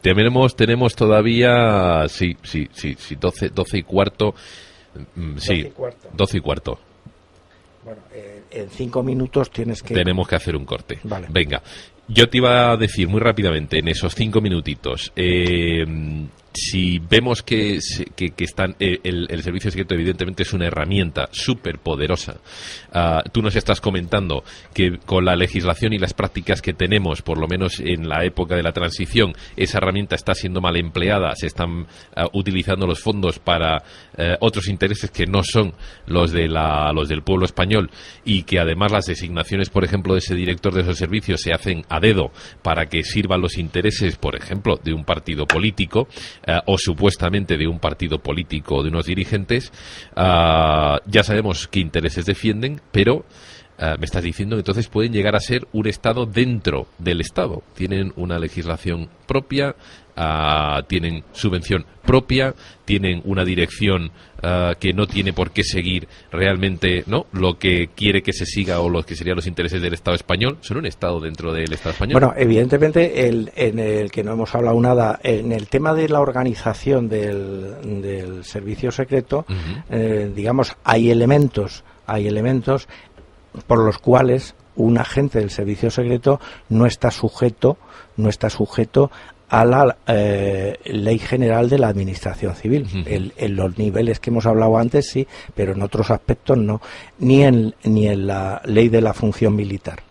Tenemos todavía, sí, 12 y cuarto. Sí, 12 y cuarto. Bueno, en 5 minutos tenemos que hacer un corte. Vale. Venga, yo te iba a decir muy rápidamente, en esos 5 minutitos, si vemos que están, el servicio secreto evidentemente es una herramienta súper poderosa. Tú nos estás comentando que con la legislación y las prácticas que tenemos, por lo menos en la época de la transición, esa herramienta está siendo mal empleada, se están utilizando los fondos para otros intereses que no son los del pueblo español, y que además las designaciones, por ejemplo, de ese director de esos servicios se hacen a dedo para que sirvan los intereses, por ejemplo, de un partido político, o supuestamente de un partido político o de unos dirigentes. Ya sabemos qué intereses defienden, pero me estás diciendo que entonces pueden llegar a ser un Estado dentro del Estado. Tienen una legislación propia, tienen subvención propia, tienen una dirección que no tiene por qué seguir realmente, ¿no?, lo que quiere que se siga o los que serían los intereses del Estado español. ¿Son un Estado dentro del Estado español? Bueno, evidentemente, en el que no hemos hablado nada, en el tema de la organización del servicio secreto, digamos, hay elementos por los cuales un agente del servicio secreto no está sujeto a la Ley General de la Administración Civil. En los niveles que hemos hablado antes sí, pero en otros aspectos no, ni en la Ley de la Función Militar.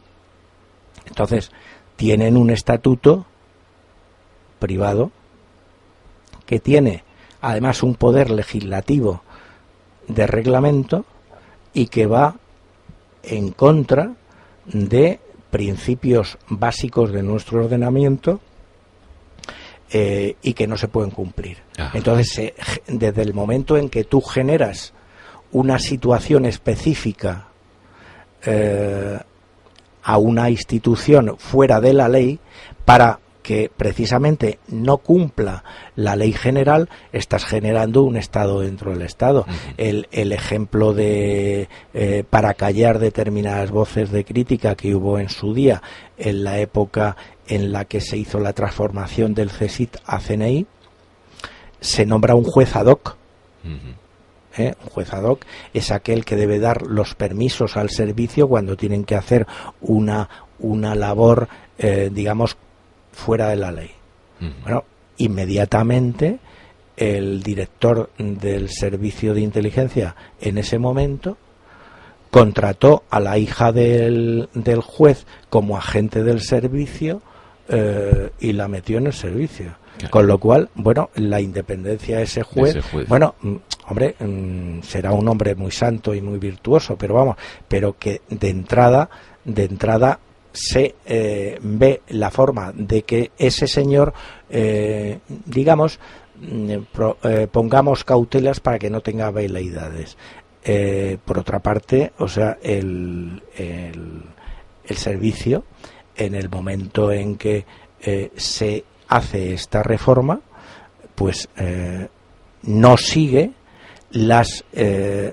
Entonces, tienen un estatuto privado que tiene además un poder legislativo de reglamento y que va en contra de principios básicos de nuestro ordenamiento y que no se pueden cumplir. Ajá. Entonces, desde el momento en que tú generas una situación específica a una institución fuera de la ley para que precisamente no cumpla la ley general, estás generando un Estado dentro del Estado. El ejemplo de para callar determinadas voces de crítica que hubo en su día, en la época en la que se hizo la transformación del CSIC a CNI, se nombra un juez ad hoc. Un juez ad hoc es aquel que debe dar los permisos al servicio cuando tienen que hacer una labor, digamos, fuera de la ley. Bueno, inmediatamente el director del servicio de inteligencia en ese momento contrató a la hija del juez como agente del servicio y la metió en el servicio. Claro. Con lo cual, bueno, la independencia de ese juez, bueno, hombre, será un hombre muy santo y muy virtuoso, pero vamos, pero que de entrada se ve la forma de que ese señor, digamos, pongamos cautelas para que no tenga veleidades. Por otra parte, o sea, el servicio, en el momento en que se hace esta reforma, pues no sigue las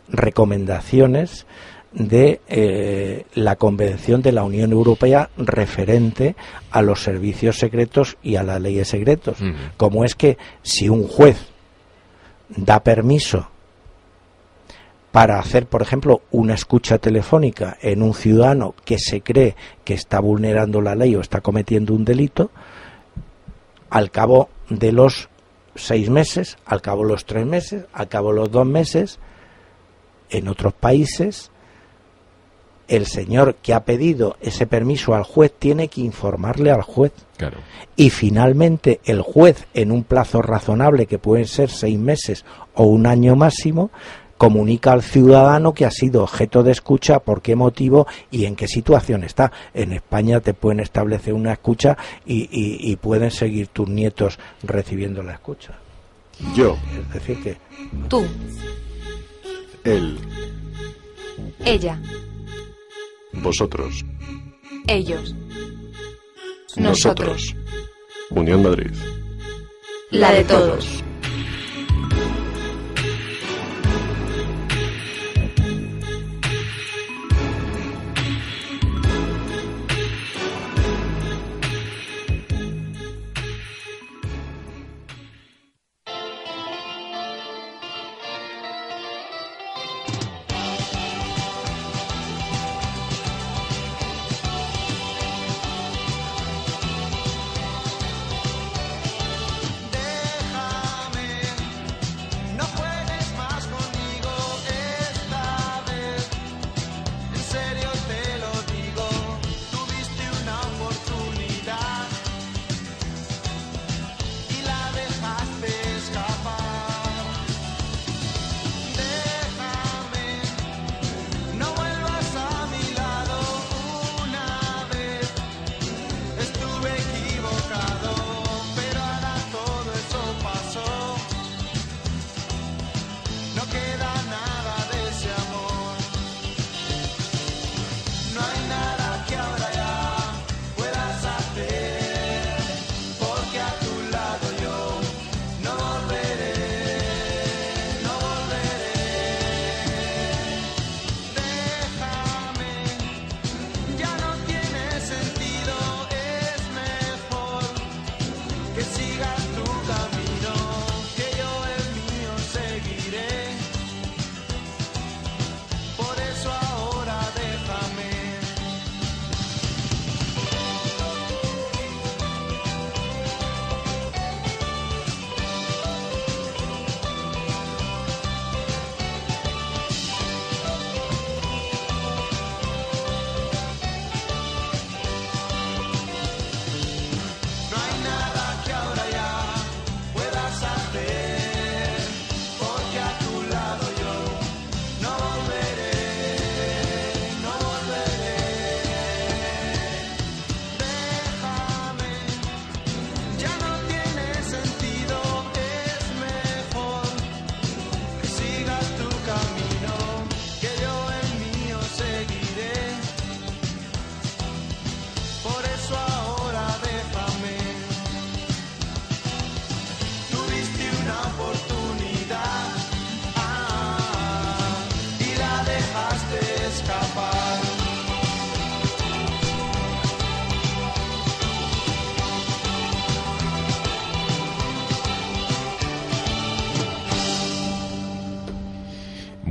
recomendaciones de la Convención de la Unión Europea referente a los servicios secretos y a las leyes secretos. Como es que si un juez da permiso para hacer, por ejemplo, una escucha telefónica en un ciudadano que se cree que está vulnerando la ley o está cometiendo un delito, al cabo de los 6 meses, al cabo de los 3 meses, al cabo de los 2 meses, en otros países, el señor que ha pedido ese permiso al juez tiene que informarle al juez. Claro. Y finalmente el juez, en un plazo razonable que pueden ser 6 meses o 1 año máximo, comunica al ciudadano que ha sido objeto de escucha, por qué motivo y en qué situación está. En España te pueden establecer una escucha y pueden seguir tus nietos recibiendo la escucha. Yo. Es decir que... Tú. Él. Ella. Vosotros. Ellos. Nosotros. Unión Madrid. La de todos.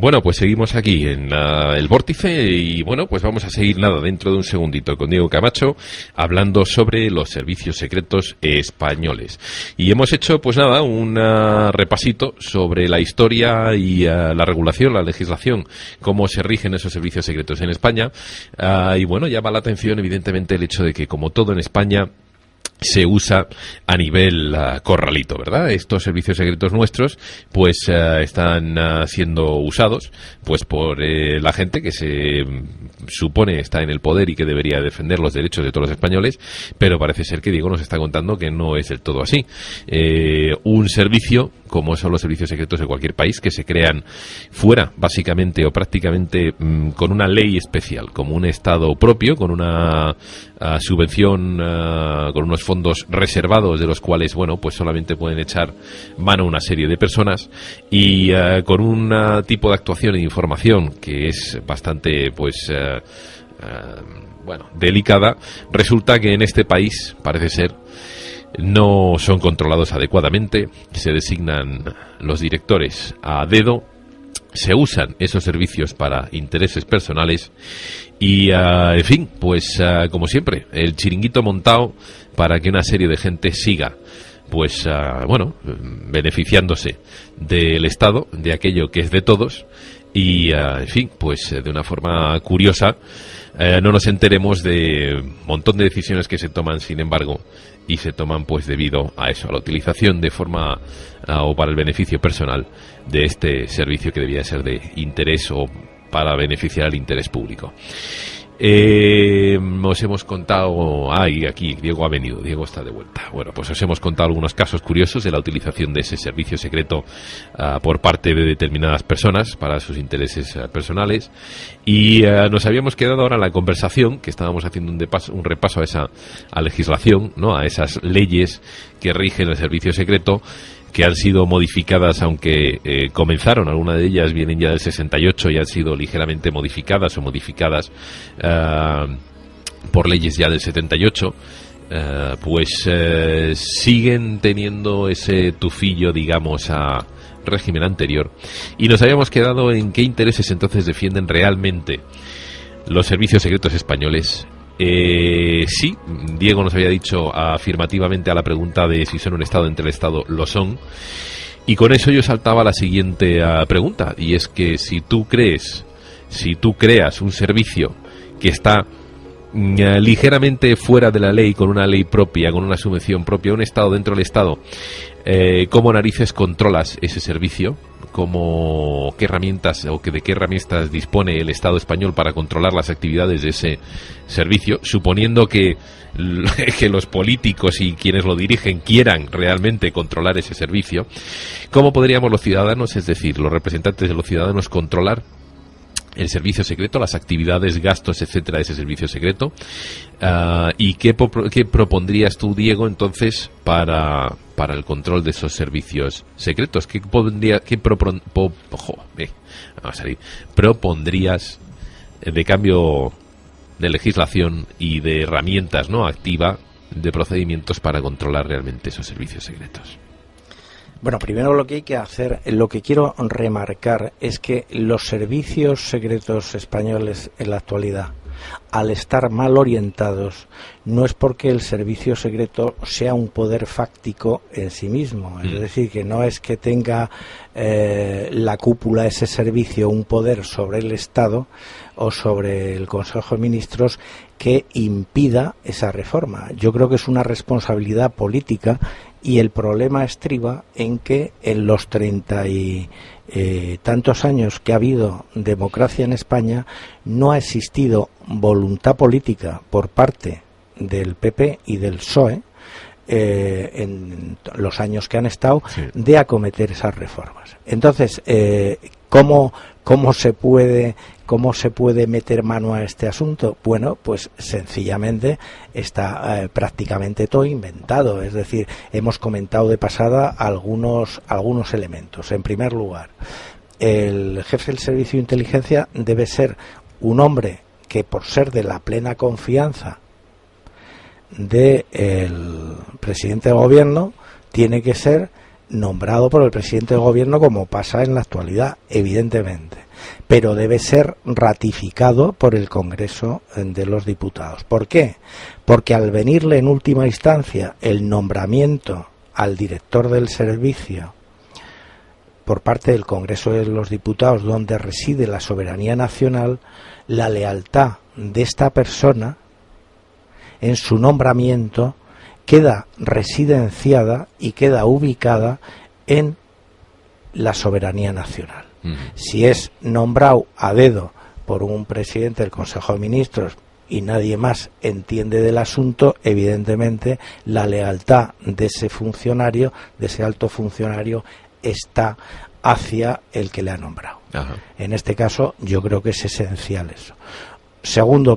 Bueno, pues seguimos aquí en el Vórtice y bueno, pues vamos a seguir dentro de un segundito con Diego Camacho hablando sobre los servicios secretos españoles. Y hemos hecho pues un repasito sobre la historia y la regulación, la legislación, cómo se rigen esos servicios secretos en España. Y bueno, llama la atención evidentemente el hecho de que como todo en España se usa a nivel corralito, ¿verdad? Estos servicios secretos nuestros pues están siendo usados pues por la gente que se supone está en el poder y que debería defender los derechos de todos los españoles, pero parece ser que Diego nos está contando que no es del todo así. Un servicio, como son los servicios secretos de cualquier país, que se crean fuera, básicamente o prácticamente con una ley especial, como un Estado propio, con una subvención, con unos fondos reservados de los cuales, bueno, pues solamente pueden echar mano una serie de personas y con un tipo de actuación e información que es bastante, pues, delicada. Resulta que en este país, parece ser, no son controlados adecuadamente, se designan los directores a dedo, se usan esos servicios para intereses personales y, en fin, pues como siempre, el chiringuito montado para que una serie de gente siga, pues, beneficiándose del Estado, de aquello que es de todos y, en fin, pues de una forma curiosa, no nos enteremos de un montón de decisiones que se toman, sin embargo, y se toman pues debido a eso, a la utilización de forma o para el beneficio personal de este servicio que debía ser de interés o para beneficiar al interés público. Os hemos contado, aquí Diego ha venido, Diego está de vuelta. Bueno, pues os hemos contado algunos casos curiosos de la utilización de ese servicio secreto por parte de determinadas personas para sus intereses personales y nos habíamos quedado ahora en la conversación que estábamos haciendo un repaso a esa legislación, ¿no? A esas leyes que rigen el servicio secreto, que han sido modificadas, aunque comenzaron, algunas de ellas vienen ya del 68 y han sido ligeramente modificadas por leyes ya del 78, siguen teniendo ese tufillo, digamos, a régimen anterior. Y nos habíamos quedado en qué intereses entonces defienden realmente los servicios secretos españoles. Sí, Diego nos había dicho afirmativamente a la pregunta de si son un Estado entre el Estado, lo son. Y con eso yo saltaba a la siguiente pregunta, y es que si tú creas un servicio que está ligeramente fuera de la ley, con una ley propia, con una subvención propia, un Estado dentro del Estado, ¿cómo narices controlas ese servicio? ¿Qué herramientas de qué herramientas dispone el Estado español para controlar las actividades de ese servicio, suponiendo que los políticos y quienes lo dirigen quieran realmente controlar ese servicio? ¿Cómo podríamos los ciudadanos, es decir, los representantes de los ciudadanos, controlar el servicio secreto, las actividades, gastos, etcétera, de ese servicio secreto? ¿Y qué propondrías tú, Diego, entonces, para el control de esos servicios secretos? ¿Qué propondrías de cambio de legislación y de herramientas, ¿no?, activa, de procedimientos para controlar realmente esos servicios secretos? Bueno, primero lo que hay que hacer, lo que quiero remarcar es que los servicios secretos españoles en la actualidad, al estar mal orientados, no es porque el servicio secreto sea un poder fáctico en sí mismo, es decir, que no es que tenga la cúpula de ese servicio un poder sobre el Estado o sobre el Consejo de Ministros que impida esa reforma. Yo creo que es una responsabilidad política y el problema estriba en que en los 30 y tantos años que ha habido democracia en España no ha existido voluntad política por parte del PP y del PSOE en los años que han estado, sí, de acometer esas reformas. Entonces, ¿cómo se puede meter mano a este asunto? Bueno, pues sencillamente está prácticamente todo inventado. Es decir, hemos comentado de pasada algunos elementos. En primer lugar, el jefe del servicio de inteligencia debe ser un hombre que, por ser de la plena confianza del presidente del gobierno, tiene que ser nombrado por el presidente del gobierno, como pasa en la actualidad, evidentemente, pero debe ser ratificado por el Congreso de los Diputados. ¿Por qué? Porque al venirle en última instancia el nombramiento al director del servicio por parte del Congreso de los Diputados, donde reside la soberanía nacional, la lealtad de esta persona en su nombramiento queda residenciada y queda ubicada en la soberanía nacional. Si es nombrado a dedo por un presidente del Consejo de Ministros y nadie más entiende del asunto, evidentemente la lealtad de ese funcionario, de ese alto funcionario, está hacia el que le ha nombrado. Ajá. En este caso yo creo que es esencial eso. Segundo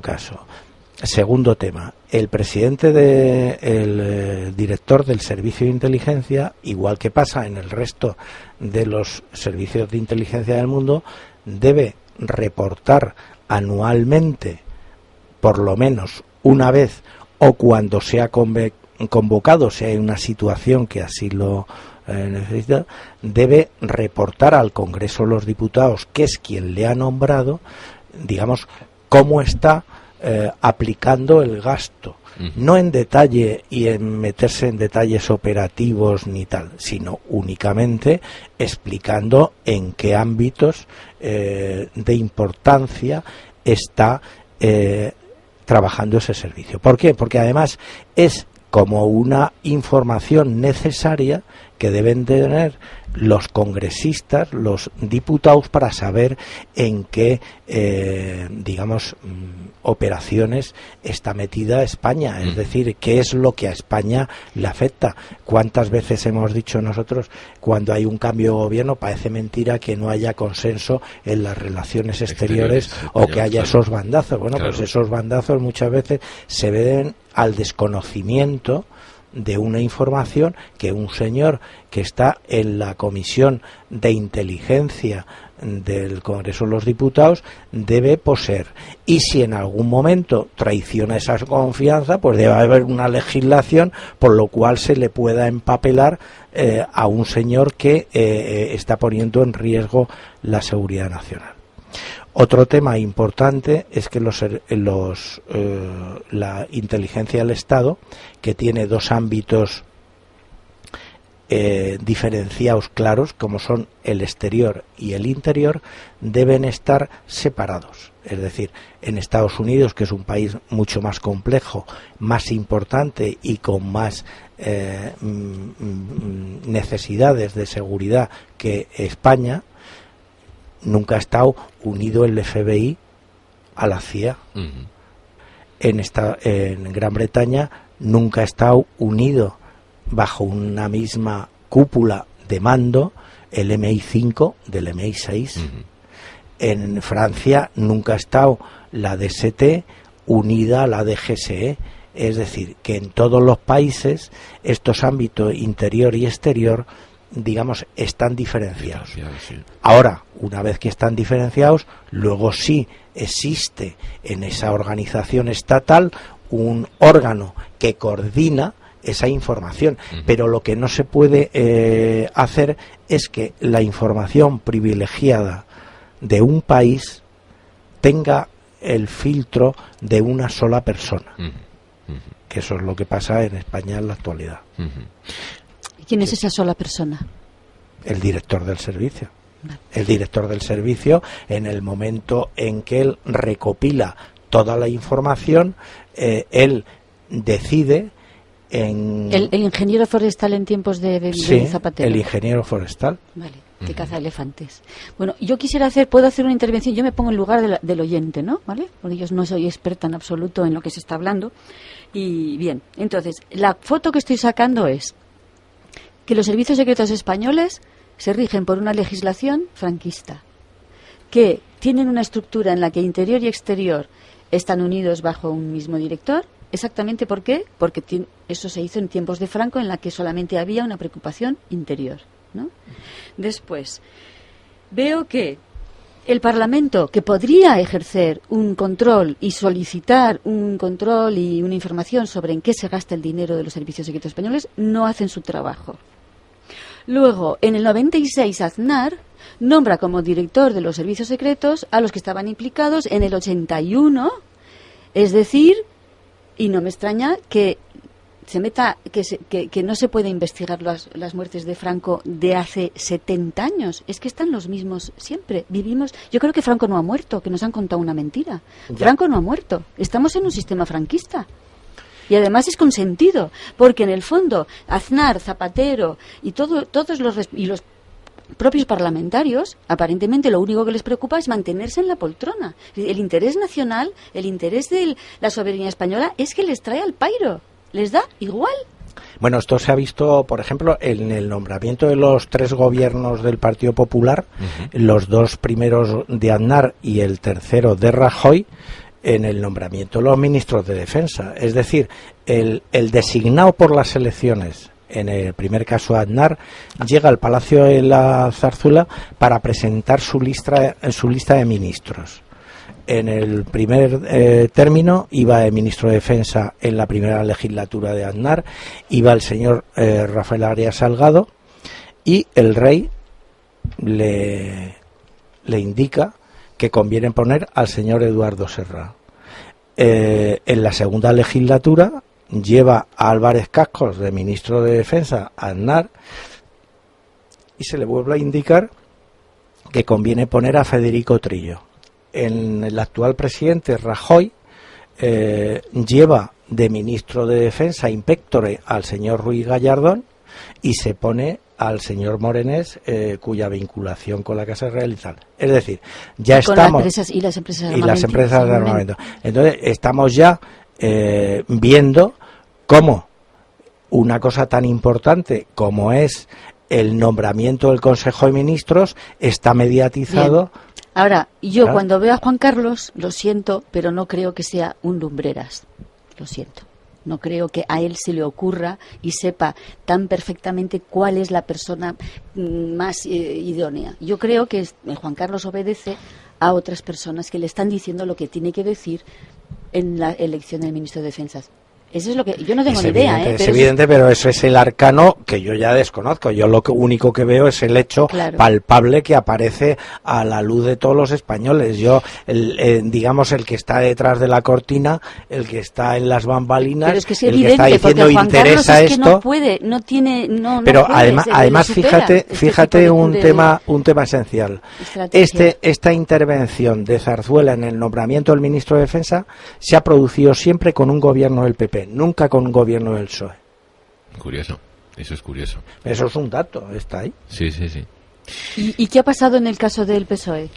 tema, el presidente el director del servicio de inteligencia, igual que pasa en el resto de los servicios de inteligencia del mundo, debe reportar anualmente, por lo menos una vez, o cuando sea convocado, si hay una situación que así lo necesita, debe reportar al Congreso de los Diputados, que es quien le ha nombrado, digamos, cómo está aplicando el gasto, no en detalle y en meterse en detalles operativos ni tal, sino únicamente explicando en qué ámbitos de importancia está trabajando ese servicio. ¿Por qué? Porque además es como una información necesaria que deben tener los congresistas, los diputados, para saber en qué, operaciones está metida España, es decir, qué es lo que a España le afecta. ¿Cuántas veces hemos dicho nosotros, cuando hay un cambio de gobierno, parece mentira que no haya consenso en las relaciones exteriores o que haya esos bandazos? Bueno, pues esos bandazos muchas veces se deben al desconocimiento de una información que un señor que está en la Comisión de Inteligencia del Congreso de los Diputados debe poseer. Y si en algún momento traiciona esa confianza, pues debe haber una legislación por lo cual se le pueda empapelar a un señor que está poniendo en riesgo la seguridad nacional. Otro tema importante es que la inteligencia del Estado, que tiene dos ámbitos diferenciados claros, como son el exterior y el interior, deben estar separados. Es decir, en Estados Unidos, que es un país mucho más complejo, más importante y con más necesidades de seguridad que España, nunca ha estado unido el FBI a la CIA. En Gran Bretaña nunca ha estado unido bajo una misma cúpula de mando el MI5 del MI6. En Francia nunca ha estado la DST unida a la DGSE. Es decir, que en todos los países estos ámbitos interior y exterior, digamos, están diferenciados. Ahora, una vez que están diferenciados, luego sí existe en esa organización estatal un órgano que coordina esa información, pero lo que no se puede hacer es que la información privilegiada de un país tenga el filtro de una sola persona, que eso es lo que pasa en España en la actualidad. ¿Quién es esa sola persona? El director del servicio. El director del servicio, en el momento en que él recopila toda la información, él decide en... ¿El ingeniero forestal en tiempos de Zapatero? El ingeniero forestal. Vale, que caza elefantes. Bueno, yo puedo hacer una intervención, yo me pongo en lugar del oyente, ¿no? ¿Vale? Porque yo no soy experta en absoluto en lo que se está hablando. Y bien, entonces, la foto que estoy sacando es que los servicios secretos españoles se rigen por una legislación franquista, que tienen una estructura en la que interior y exterior están unidos bajo un mismo director. ¿Exactamente por qué? Porque eso se hizo en tiempos de Franco, en la que solamente había una preocupación interior, ¿no? Después, veo que el Parlamento, que podría ejercer un control y solicitar un control y una información sobre en qué se gasta el dinero de los servicios secretos españoles, no hacen su trabajo. Luego, en el 96, Aznar nombra como director de los servicios secretos a los que estaban implicados en el 81, es decir, y no me extraña que se meta que no se puede investigar las muertes de Franco de hace 70 años. Es que están los mismos siempre. Vivimos. Yo creo que Franco no ha muerto, que nos han contado una mentira. Ya. Franco no ha muerto. Estamos en un sistema franquista. Y además es consentido, porque en el fondo Aznar, Zapatero y todos los propios parlamentarios, aparentemente lo único que les preocupa es mantenerse en la poltrona. El interés nacional, el interés de la soberanía española es que les trae al pairo. ¿Les da igual? Bueno, esto se ha visto, por ejemplo, en el nombramiento de los 3 gobiernos del Partido Popular, los 2 primeros de Aznar y el tercero de Rajoy, en el nombramiento de los ministros de Defensa. Es decir, el designado por las elecciones, en el primer caso Aznar, llega al Palacio de la Zarzuela para presentar su lista de ministros. En el primer término iba el ministro de Defensa en la primera legislatura de Aznar, iba el señor Rafael Arias Salgado, y el rey le indica que conviene poner al señor Eduardo Serra. En la segunda legislatura lleva a Álvarez Cascos de ministro de Defensa a Aznar y se le vuelve a indicar que conviene poner a Federico Trillo. En el actual presidente Rajoy lleva de ministro de Defensa in pectore al señor Ruiz Gallardón y se pone al señor Morenés, cuya vinculación con la Casa Real y tal. Es decir, ya estamos... Y las empresas de armamento. Entonces, estamos ya viendo cómo una cosa tan importante como es el nombramiento del Consejo de Ministros está mediatizado. Bien. Ahora, yo cuando veo a Juan Carlos, lo siento, pero no creo que sea un lumbreras. Lo siento. No creo que a él se le ocurra y sepa tan perfectamente cuál es la persona más idónea. Yo creo que Juan Carlos obedece a otras personas que le están diciendo lo que tiene que decir en la elección del ministro de Defensa. Eso es lo que yo no tengo ni idea, es evidente, pero eso es el arcano que yo ya desconozco. Yo lo único que veo es el hecho palpable que aparece a la luz de todos los españoles. Yo, digamos, el que está detrás de la cortina, el que está en las bambalinas, pero es que es el evidente, que está diciendo Juan interesa Carlos es que esto. No puede, no tiene, no. Pero no puede, además, fíjate un tema esencial. Estrategia. Esta intervención de Zarzuela en el nombramiento del ministro de Defensa se ha producido siempre con un gobierno del PP. Nunca con un gobierno del PSOE. Curioso, eso es curioso. Eso es un dato, está ahí. Sí. ¿Y qué ha pasado en el caso del PSOE?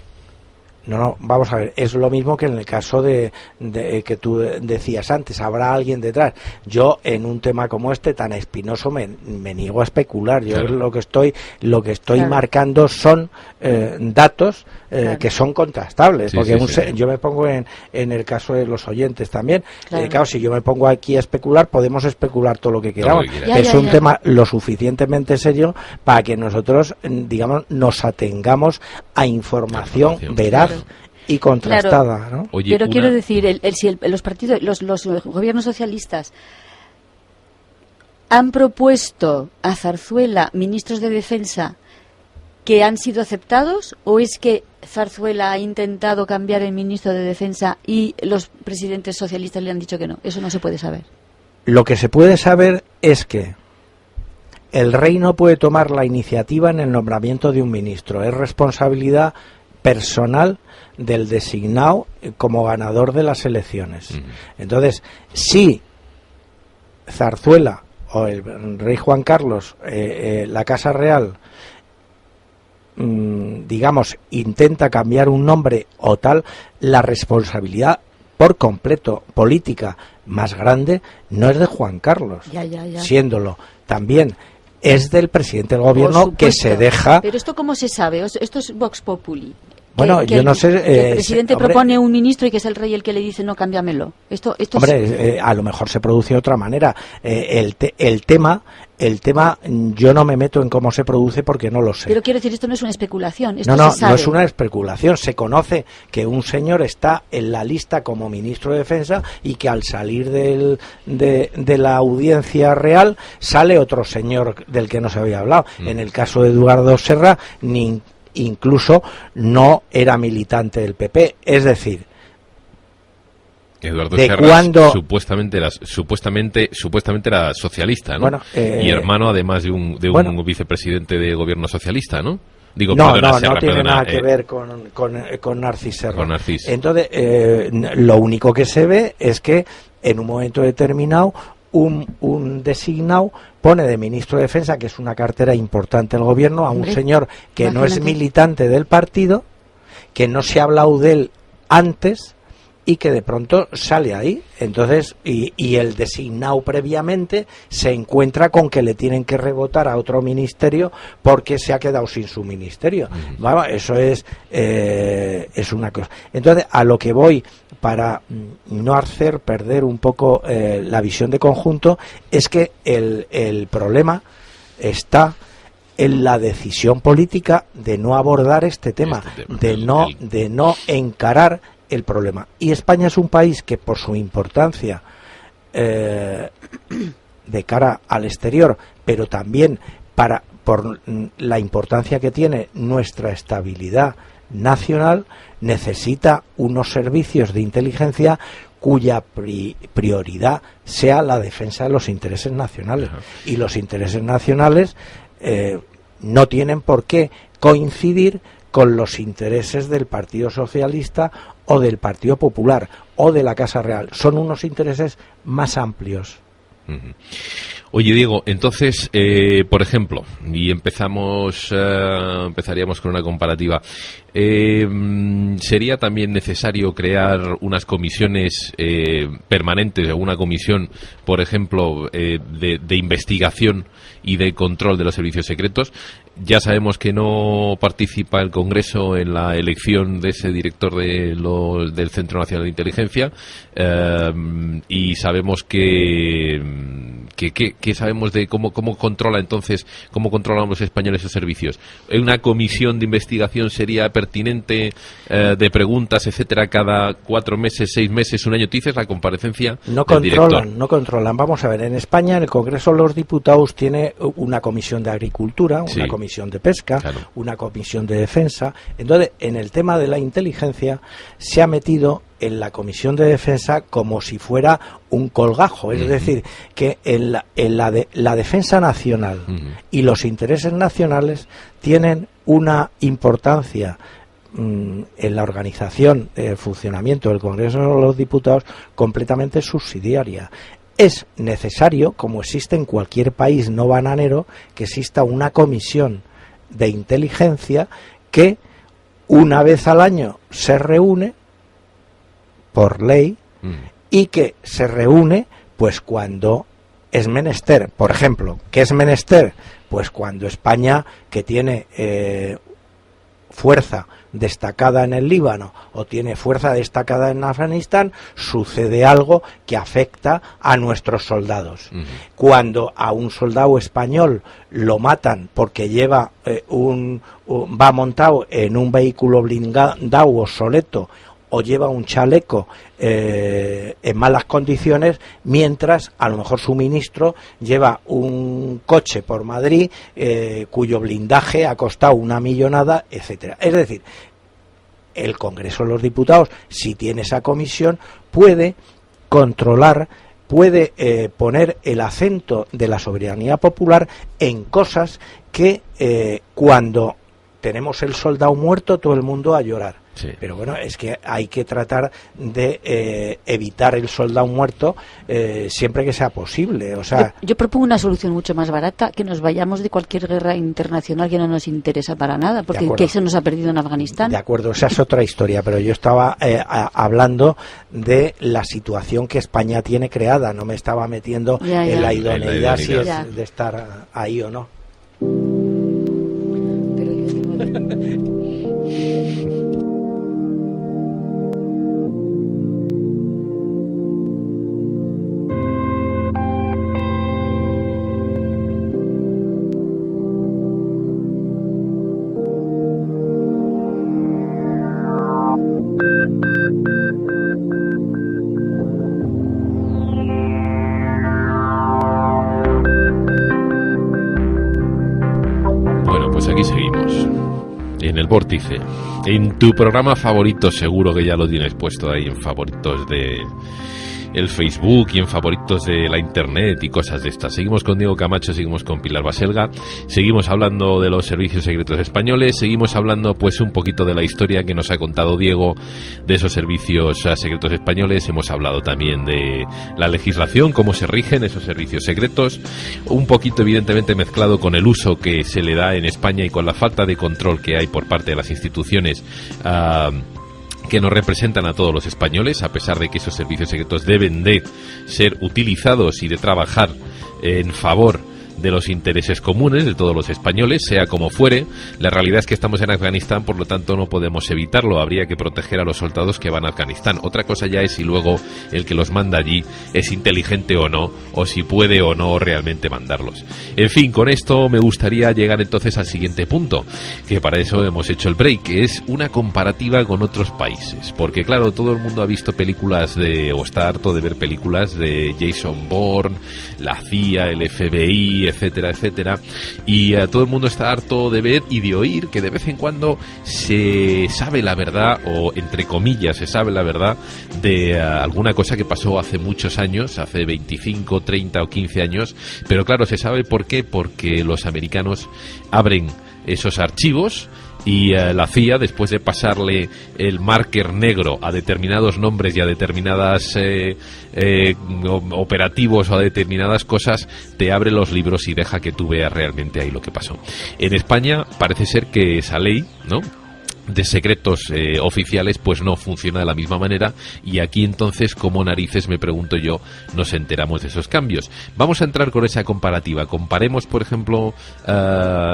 No, vamos a ver, es lo mismo que en el caso de que tú decías antes, habrá alguien detrás. Yo en un tema como este tan espinoso me niego a especular. Yo lo que estoy marcando son datos que son contrastables, porque yo me pongo en el caso de los oyentes también. Claro, si yo me pongo aquí a especular, podemos especular todo lo que queramos. Es un tema lo suficientemente serio para que nosotros, digamos, nos atengamos a información veraz y contrastada, ¿no? Oye, pero quiero decir, si los partidos, los gobiernos socialistas han propuesto a Zarzuela ministros de Defensa que han sido aceptados, o es que Zarzuela ha intentado cambiar el ministro de Defensa y los presidentes socialistas le han dicho que no? Eso no se puede saber. Lo que se puede saber es que el rey no puede tomar la iniciativa en el nombramiento de un ministro. Es responsabilidad personal del designado como ganador de las elecciones. Entonces, si Zarzuela o el rey Juan Carlos, la Casa Real, digamos, intenta cambiar un nombre o tal, la responsabilidad por completo política más grande no es de Juan Carlos, siéndolo también es del presidente del gobierno, que se deja. Pero esto ¿cómo se sabe? Esto es Vox Populi. Bueno, yo no sé... que el presidente hombre, propone un ministro y que es el rey el que le dice no, cámbiamelo. Esto hombre, a lo mejor se produce de otra manera. El tema, yo no me meto en cómo se produce porque no lo sé. Pero quiero decir, esto no es una especulación. Esto No se sabe. no es una especulación. Se conoce que un señor está en la lista como ministro de Defensa y que al salir de la audiencia real sale otro señor del que no se había hablado. En el caso de Eduardo Serra, incluso no era militante del PP. Es decir, Eduardo de Serra cuando supuestamente era socialista, ¿no? Bueno, y hermano además de un vicepresidente de gobierno socialista, ¿no? Digo, no Serra, tiene perdona, nada que ver con Narcís Serra. Con Narcís. Entonces, lo único que se ve es que en un momento determinado un designado pone de ministro de Defensa, que es una cartera importante del gobierno, a un señor que no es militante del partido, que no se ha hablado de él antes y que de pronto sale ahí. Entonces, y el designado previamente se encuentra con que le tienen que rebotar a otro ministerio porque se ha quedado sin su ministerio. Vamos, eso es una cosa. Entonces, a lo que voy, para no hacer perder un poco la visión de conjunto, es que el problema está en la decisión política de no abordar este tema, de no encarar el problema. Y España es un país que, por su importancia de cara al exterior, pero también por la importancia que tiene nuestra estabilidad nacional, necesita unos servicios de inteligencia cuya prioridad sea la defensa de los intereses nacionales. Y los intereses nacionales no tienen por qué coincidir con los intereses del Partido Socialista o del Partido Popular o de la Casa Real. Son unos intereses más amplios. Oye, Diego, entonces, por ejemplo, y empezaríamos con una comparativa, ¿sería también necesario crear unas comisiones permanentes, o una comisión, por ejemplo, de investigación y de control de los servicios secretos? Ya sabemos que no participa el Congreso en la elección de ese director del Centro Nacional de Inteligencia, y sabemos que sabemos de cómo controla entonces, cómo controlan los españoles esos servicios. ¿Una comisión de investigación sería pertinente, de preguntas, etcétera, cada 4 meses, 6 meses, un año? ¿Te dices la comparecencia del director? No controlan. Vamos a ver, en España, en el Congreso de los Diputados tiene una comisión de Agricultura, una comisión de Pesca, una comisión de Defensa. Entonces, en el tema de la inteligencia se ha metido en la Comisión de Defensa como si fuera un colgajo, es decir, que en la defensa nacional y los intereses nacionales tienen una importancia en la organización, el funcionamiento del Congreso de los Diputados completamente subsidiaria. Es necesario, como existe en cualquier país no bananero, que exista una comisión de inteligencia que una vez al año se reúne por ley y que se reúne pues cuando es menester. Por ejemplo, ¿qué es menester? Pues cuando España, que tiene fuerza destacada en el Líbano o tiene fuerza destacada en Afganistán, sucede algo que afecta a nuestros soldados. Cuando a un soldado español lo matan porque lleva va montado en un vehículo blindado obsoleto o lleva un chaleco en malas condiciones, mientras a lo mejor su ministro lleva un coche por Madrid cuyo blindaje ha costado una millonada, etcétera. Es decir, el Congreso de los Diputados, si tiene esa comisión, puede controlar, puede poner el acento de la soberanía popular en cosas que cuando tenemos el soldado muerto todo el mundo a llorar. Sí. Pero bueno, es que hay que tratar de evitar el soldado muerto siempre que sea posible. O sea, yo propongo una solución mucho más barata, que nos vayamos de cualquier guerra internacional que no nos interesa para nada, porque que se nos ha perdido en Afganistán. De acuerdo, esa es otra historia, pero yo estaba hablando de la situación que España tiene creada, no me estaba metiendo en la idoneidad si es de estar ahí o no. Pero yo digo... en el Vórtice, en tu programa favorito, seguro que ya lo tienes puesto ahí en favoritos de el Facebook y en favoritos de la internet y cosas de estas. Seguimos con Diego Camacho, seguimos con Pilar Baselga, seguimos hablando de los servicios secretos españoles, seguimos hablando pues un poquito de la historia que nos ha contado Diego de esos servicios secretos españoles. Hemos hablado también de la legislación, cómo se rigen esos servicios secretos, un poquito evidentemente mezclado con el uso que se le da en España y con la falta de control que hay por parte de las instituciones que nos representan a todos los españoles, a pesar de que esos servicios secretos deben de ser utilizados y de trabajar en favor de los intereses comunes de todos los españoles, sea como fuere. La realidad es que estamos en Afganistán, por lo tanto no podemos evitarlo. Habría que proteger a los soldados que van a Afganistán. Otra cosa ya es si luego el que los manda allí es inteligente o no, o si puede o no realmente mandarlos. En fin, con esto me gustaría llegar entonces al siguiente punto, que para eso hemos hecho el break, que es una comparativa con otros países. Porque claro, todo el mundo ha visto películas o está harto de ver películas de Jason Bourne, la CIA, el FBI, etcétera, etcétera, y todo el mundo está harto de ver y de oír que de vez en cuando se sabe la verdad, o entre comillas se sabe la verdad de alguna cosa que pasó hace muchos años, hace 25, 30 o 15 años, pero claro, se sabe por qué, porque los americanos abren esos archivos y la CIA, después de pasarle el marker negro a determinados nombres y a determinadas operativos o a determinadas cosas, te abre los libros y deja que tú veas realmente ahí lo que pasó. En España parece ser que esa ley, ¿no?, de secretos oficiales pues no funciona de la misma manera, y aquí entonces ¿cómo narices, me pregunto yo, nos enteramos de esos cambios? Vamos a entrar con esa comparativa. Comparemos, por ejemplo,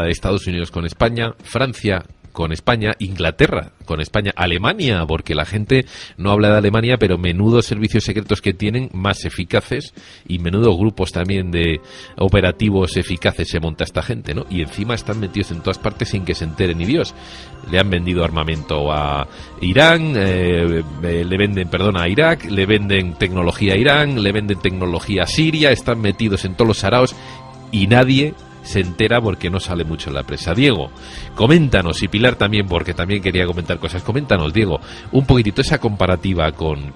Estados Unidos con España, Francia con España, Inglaterra con España, Alemania, porque la gente no habla de Alemania, pero menudos servicios secretos que tienen, más eficaces, y menudos grupos también de operativos eficaces se monta esta gente, ¿no? Y encima están metidos en todas partes sin que se entere ni Dios. Le han vendido armamento a Irán, le venden, a Irak, le venden tecnología a Irán, le venden tecnología a Siria, están metidos en todos los saraos y nadie se entera porque no sale mucho en la prensa. Diego, coméntanos, y Pilar también, porque también quería comentar cosas. Coméntanos, Diego, un poquitito esa comparativa con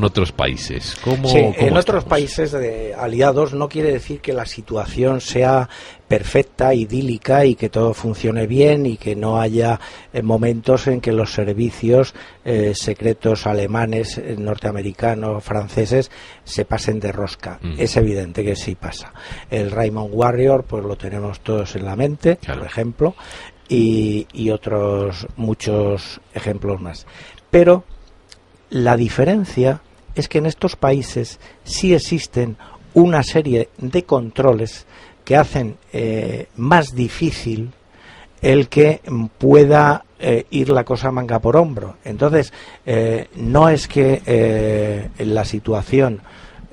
otros países. ¿Cómo en otros países aliados no quiere decir que la situación sea perfecta, idílica y que todo funcione bien y que no haya momentos en que los servicios secretos alemanes, norteamericanos, franceses se pasen de rosca. Es evidente que sí pasa. El Raymond Warrior pues lo tenemos todos en la mente, claro, por ejemplo, y otros muchos ejemplos más. Pero la diferencia es que en estos países sí existen una serie de controles que hacen más difícil el que pueda ir la cosa manga por hombro. Entonces, no es que la situación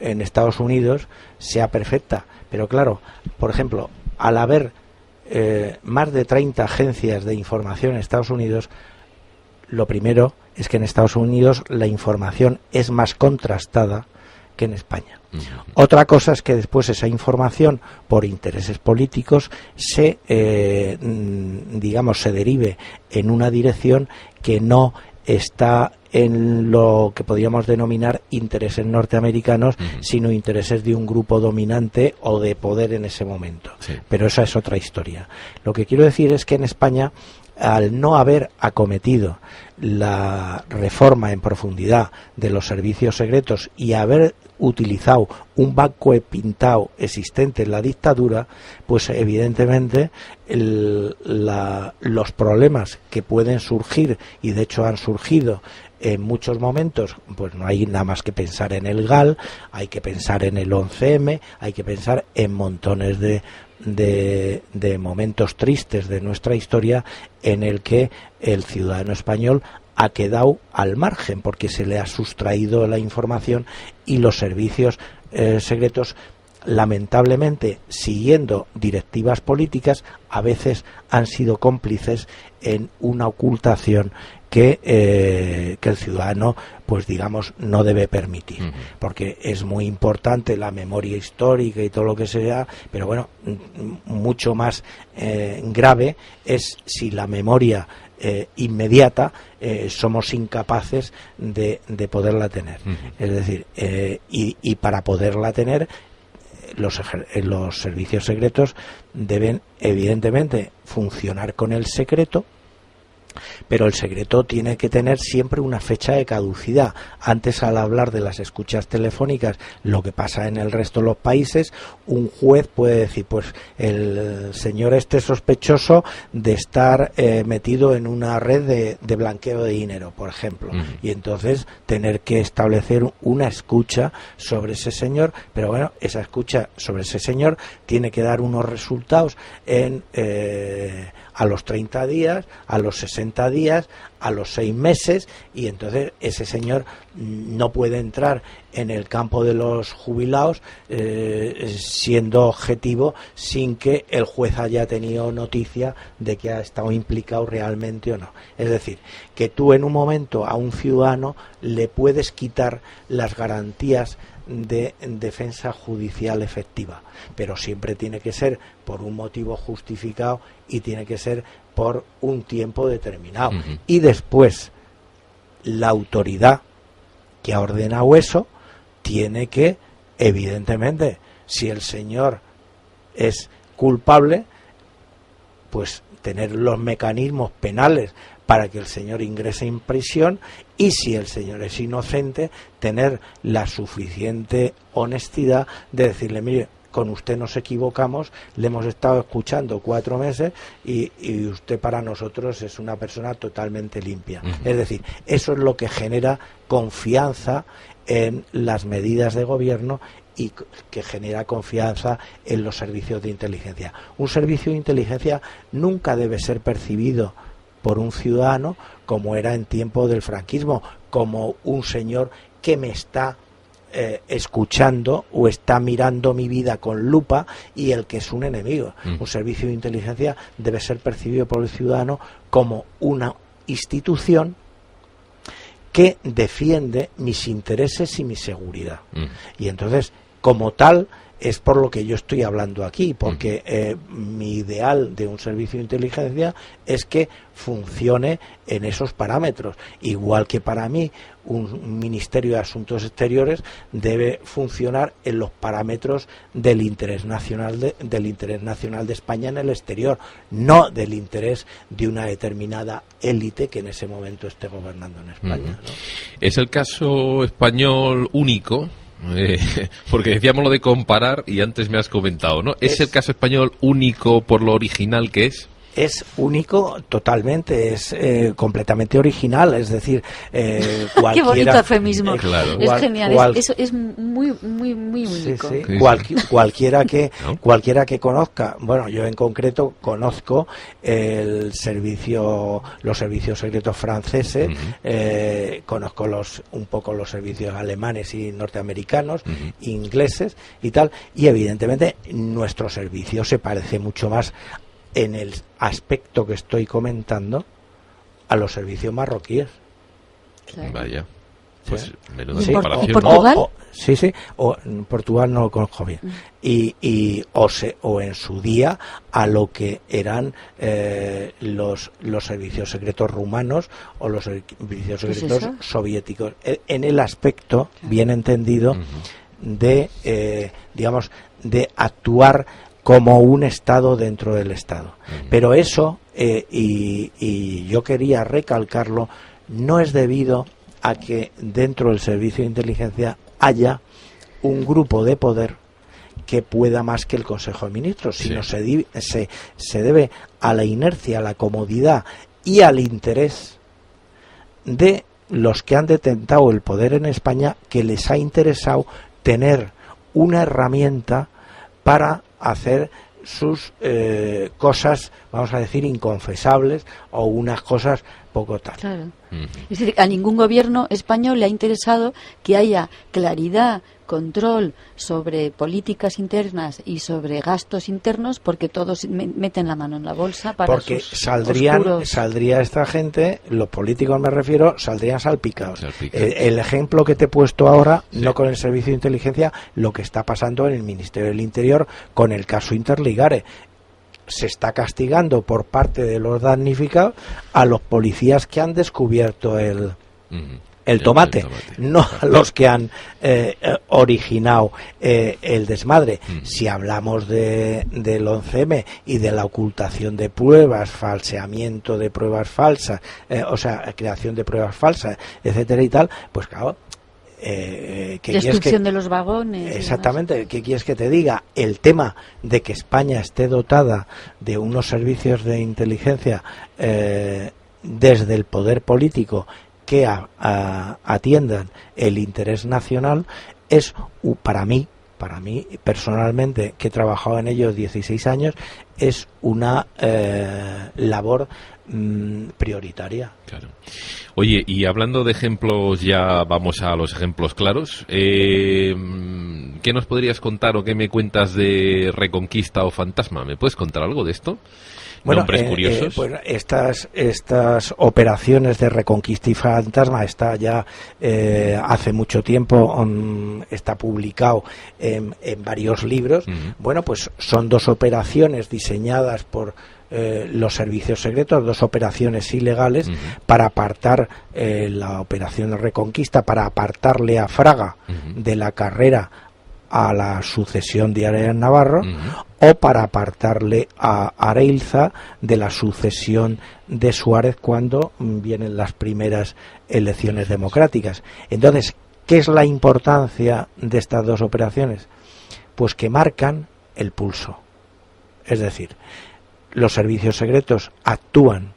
en Estados Unidos sea perfecta, pero claro, por ejemplo, al haber más de 30 agencias de información en Estados Unidos, lo primero es que en Estados Unidos la información es más contrastada que en España. Otra cosa es que después esa información, por intereses políticos, se derive en una dirección que no está en lo que podríamos denominar intereses norteamericanos, sino intereses de un grupo dominante o de poder en ese momento. Sí. Pero esa es otra historia. Lo que quiero decir es que en España, al no haber acometido la reforma en profundidad de los servicios secretos y haber utilizado un banco pintado existente en la dictadura, pues evidentemente los problemas que pueden surgir, y de hecho han surgido en muchos momentos, pues no hay nada más que pensar en el GAL, hay que pensar en el 11M, hay que pensar en montones de momentos tristes de nuestra historia en el que el ciudadano español ha quedado al margen porque se le ha sustraído la información, y los servicios secretos, lamentablemente, siguiendo directivas políticas, a veces han sido cómplices en una ocultación que el ciudadano, pues digamos, no debe permitir, porque es muy importante la memoria histórica y todo lo que sea, pero bueno, mucho más grave es si la memoria inmediata somos incapaces de poderla tener. Es decir, y para poderla tener, los servicios secretos deben evidentemente funcionar con el secreto, pero el secreto tiene que tener siempre una fecha de caducidad. Antes, al hablar de las escuchas telefónicas, lo que pasa en el resto de los países, un juez puede decir, pues el señor este es sospechoso de estar metido en una red de blanqueo de dinero, por ejemplo, y entonces tener que establecer una escucha sobre ese señor, pero bueno, esa escucha sobre ese señor tiene que dar unos resultados a los 30 días, a los 60 días, a los 6 meses, y entonces ese señor no puede entrar en el campo de los jubilados siendo objetivo sin que el juez haya tenido noticia de que ha estado implicado realmente o no. Es decir, que tú en un momento a un ciudadano le puedes quitar las garantías de defensa judicial efectiva, pero siempre tiene que ser por un motivo justificado y tiene que ser por un tiempo determinado. Y después la autoridad que ha ordenado eso tiene que, evidentemente, si el señor es culpable, pues tener los mecanismos penales para que el señor ingrese en prisión, y si el señor es inocente, tener la suficiente honestidad de decirle, mire, con usted nos equivocamos, le hemos estado escuchando 4 meses y usted para nosotros es una persona totalmente limpia. Es decir, eso es lo que genera confianza en las medidas de gobierno y que genera confianza en los servicios de inteligencia. Un servicio de inteligencia nunca debe ser percibido por un ciudadano como era en tiempo del franquismo, como un señor que me está escuchando o está mirando mi vida con lupa y el que es un enemigo. Un servicio de inteligencia debe ser percibido por el ciudadano como una institución que defiende mis intereses y mi seguridad. Y entonces, como tal, es por lo que yo estoy hablando aquí, porque mi ideal de un servicio de inteligencia es que funcione en esos parámetros, igual que para mí un Ministerio de Asuntos Exteriores debe funcionar en los parámetros del interés nacional de España en el exterior, no del interés de una determinada élite que en ese momento esté gobernando en España, ¿no? ¿Es el caso español único? Porque decíamos lo de comparar y antes me has comentado, ¿no? ¿Es el caso español único por lo original que es? Es único totalmente, es completamente original, es decir, cualquiera... Qué bonito eufemismo, claro. Es genial, es muy único. Sí. Cualquiera que conozca, bueno, yo en concreto conozco los servicios secretos franceses, conozco un poco los servicios alemanes y norteamericanos, ingleses y tal, y evidentemente nuestro servicio se parece mucho más en el aspecto que estoy comentando a los servicios marroquíes. Claro. Vaya. Pues sí. Menuda ¿Y comparación. Portugal? O en Portugal no lo conozco bien. O en su día a lo que eran los servicios secretos rumanos o los servicios secretos soviéticos. En el aspecto, bien entendido, de digamos, de actuar como un Estado dentro del Estado. Pero eso, y yo quería recalcarlo, no es debido a que dentro del servicio de inteligencia haya un grupo de poder que pueda más que el Consejo de Ministros, sino se debe a la inercia, a la comodidad y al interés de los que han detentado el poder en España, que les ha interesado tener una herramienta para hacer sus cosas, vamos a decir, inconfesables, o unas cosas poco tal. Claro. Es decir, a ningún gobierno español le ha interesado que haya claridad, control sobre políticas internas y sobre gastos internos, porque todos meten la mano en la bolsa para porque sus saldría esta gente, los políticos me refiero, saldrían salpicados. El ejemplo que te he puesto ahora, sí, no con el servicio de inteligencia, lo que está pasando en el Ministerio del Interior con el caso Interligare. Se está castigando por parte de los damnificados a los policías que han descubierto el tomate, no a los que han originado el desmadre. Si hablamos del 11M y de la ocultación de pruebas, falseamiento de pruebas falsas, o sea, creación de pruebas falsas, etcétera y tal, pues claro, destrucción de los vagones. Exactamente, ¿qué quieres que te diga? El tema de que España esté dotada de unos servicios de inteligencia desde el poder político que atiendan el interés nacional es, para mí personalmente, que he trabajado en ello 16 años, es una labor prioritaria. Claro. Oye, y hablando de ejemplos, ya vamos a los ejemplos claros. ¿Qué nos podrías contar o qué me cuentas de Reconquista o Fantasma? ¿Me puedes contar algo de esto? Bueno, ¿Nombres curiosos? Pues estas operaciones de Reconquista y Fantasma está ya hace mucho tiempo, está publicado en varios libros. Bueno, pues son dos operaciones diseñadas por los servicios secretos, dos operaciones ilegales para apartar la operación de Reconquista, para apartarle a Fraga de la carrera a la sucesión de Arias Navarro, o para apartarle a Areilza de la sucesión de Suárez cuando vienen las primeras elecciones democráticas. Entonces, ¿qué es la importancia de estas dos operaciones? Pues que marcan el pulso. Es decir, los servicios secretos actúan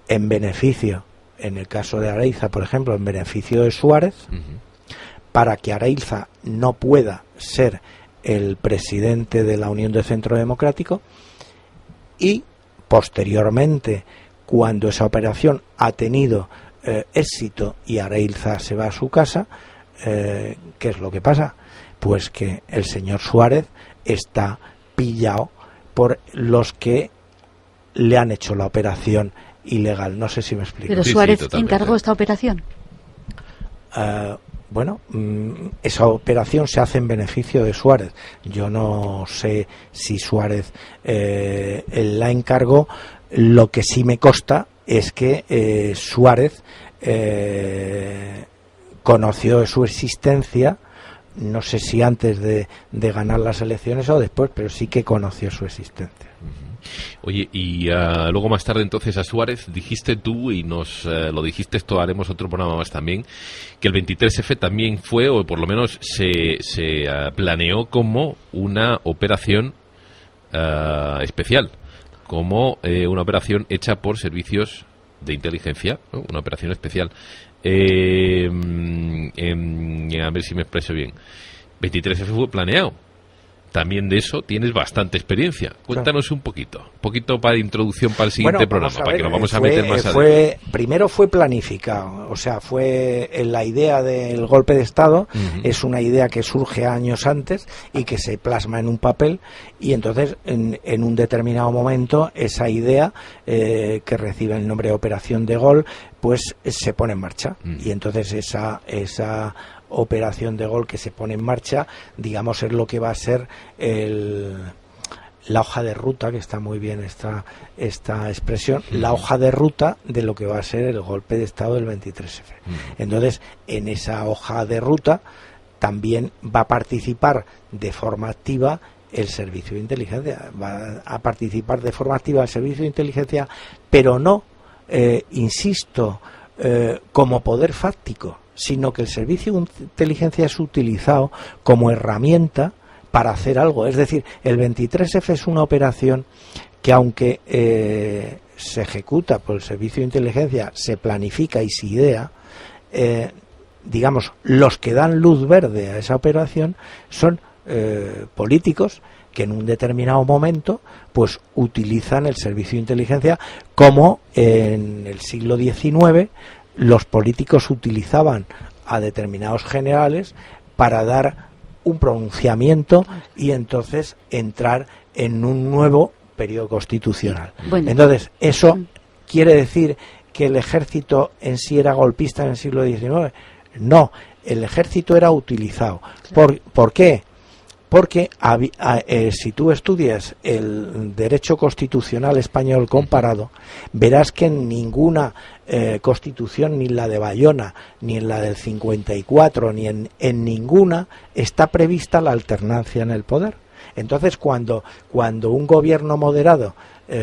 en beneficio, en el caso de Areilza, por ejemplo, en beneficio de Suárez, para que Areilza no pueda ser el presidente de la Unión de Centro Democrático, y posteriormente, cuando esa operación ha tenido éxito y Areilza se va a su casa, ¿qué es lo que pasa? Pues que el señor Suárez está pillado por los que le han hecho la operación ilegal. No sé si me explico. ¿Pero Suárez encargó esta operación? Bueno, esa operación se hace en beneficio de Suárez. Yo no sé si Suárez la encargó. Lo que sí me consta es que Suárez conoció de su existencia, no sé si antes de ganar las elecciones o después, pero sí que conoció su existencia. Oye, y luego más tarde entonces a Suárez dijiste tú, y nos lo dijiste, esto haremos otro programa más también, que el 23F también fue, o por lo menos se planeó como una operación especial, como una operación hecha por servicios de inteligencia, ¿no? Una operación especial. A ver si me expreso bien. 23F fue planeado. También de eso tienes bastante experiencia. Cuéntanos un poquito para introducción para el siguiente programa, para que nos vamos a meter más adelante. Primero fue planificado, o sea, fue la idea del golpe de Estado, es una idea que surge años antes y que se plasma en un papel, y entonces en un determinado momento esa idea que recibe el nombre de Operación de Gol, pues se pone en marcha, y entonces esa operación de Gol que se pone en marcha, digamos, es lo que va a ser la hoja de ruta, que está muy bien esta expresión, la hoja de ruta de lo que va a ser el golpe de Estado del 23F. Entonces, en esa hoja de ruta también va a participar de forma activa el servicio de inteligencia, va a participar de forma activa el servicio de inteligencia, pero no, insisto, como poder fáctico, sino que el servicio de inteligencia es utilizado como herramienta para hacer algo. Es decir, el 23F es una operación que, aunque se ejecuta por el servicio de inteligencia, se planifica y se idea, digamos, los que dan luz verde a esa operación son políticos que en un determinado momento pues utilizan el servicio de inteligencia, como en el siglo XIX los políticos utilizaban a determinados generales para dar un pronunciamiento y entonces entrar en un nuevo periodo constitucional. Bueno. Entonces, eso quiere decir que el ejército en sí era golpista en el siglo XIX. No, el ejército era utilizado. ¿Por qué? Porque si tú estudias el derecho constitucional español comparado, verás que en ninguna constitución, ni en la de Bayona, ni en la del 54, ni en ninguna, está prevista la alternancia en el poder. Entonces, cuando un gobierno moderado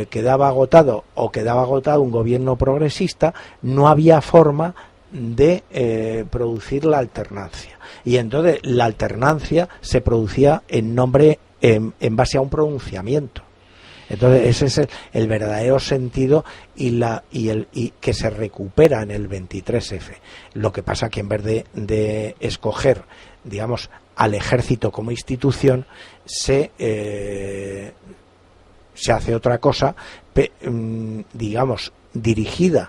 quedaba agotado, o quedaba agotado un gobierno progresista, no había forma de producir la alternancia, y entonces la alternancia se producía en base a un pronunciamiento. Entonces ese es el verdadero sentido y que se recupera en el 23F. Lo que pasa que en vez de escoger, digamos, al ejército como institución, se hace otra cosa, digamos, dirigida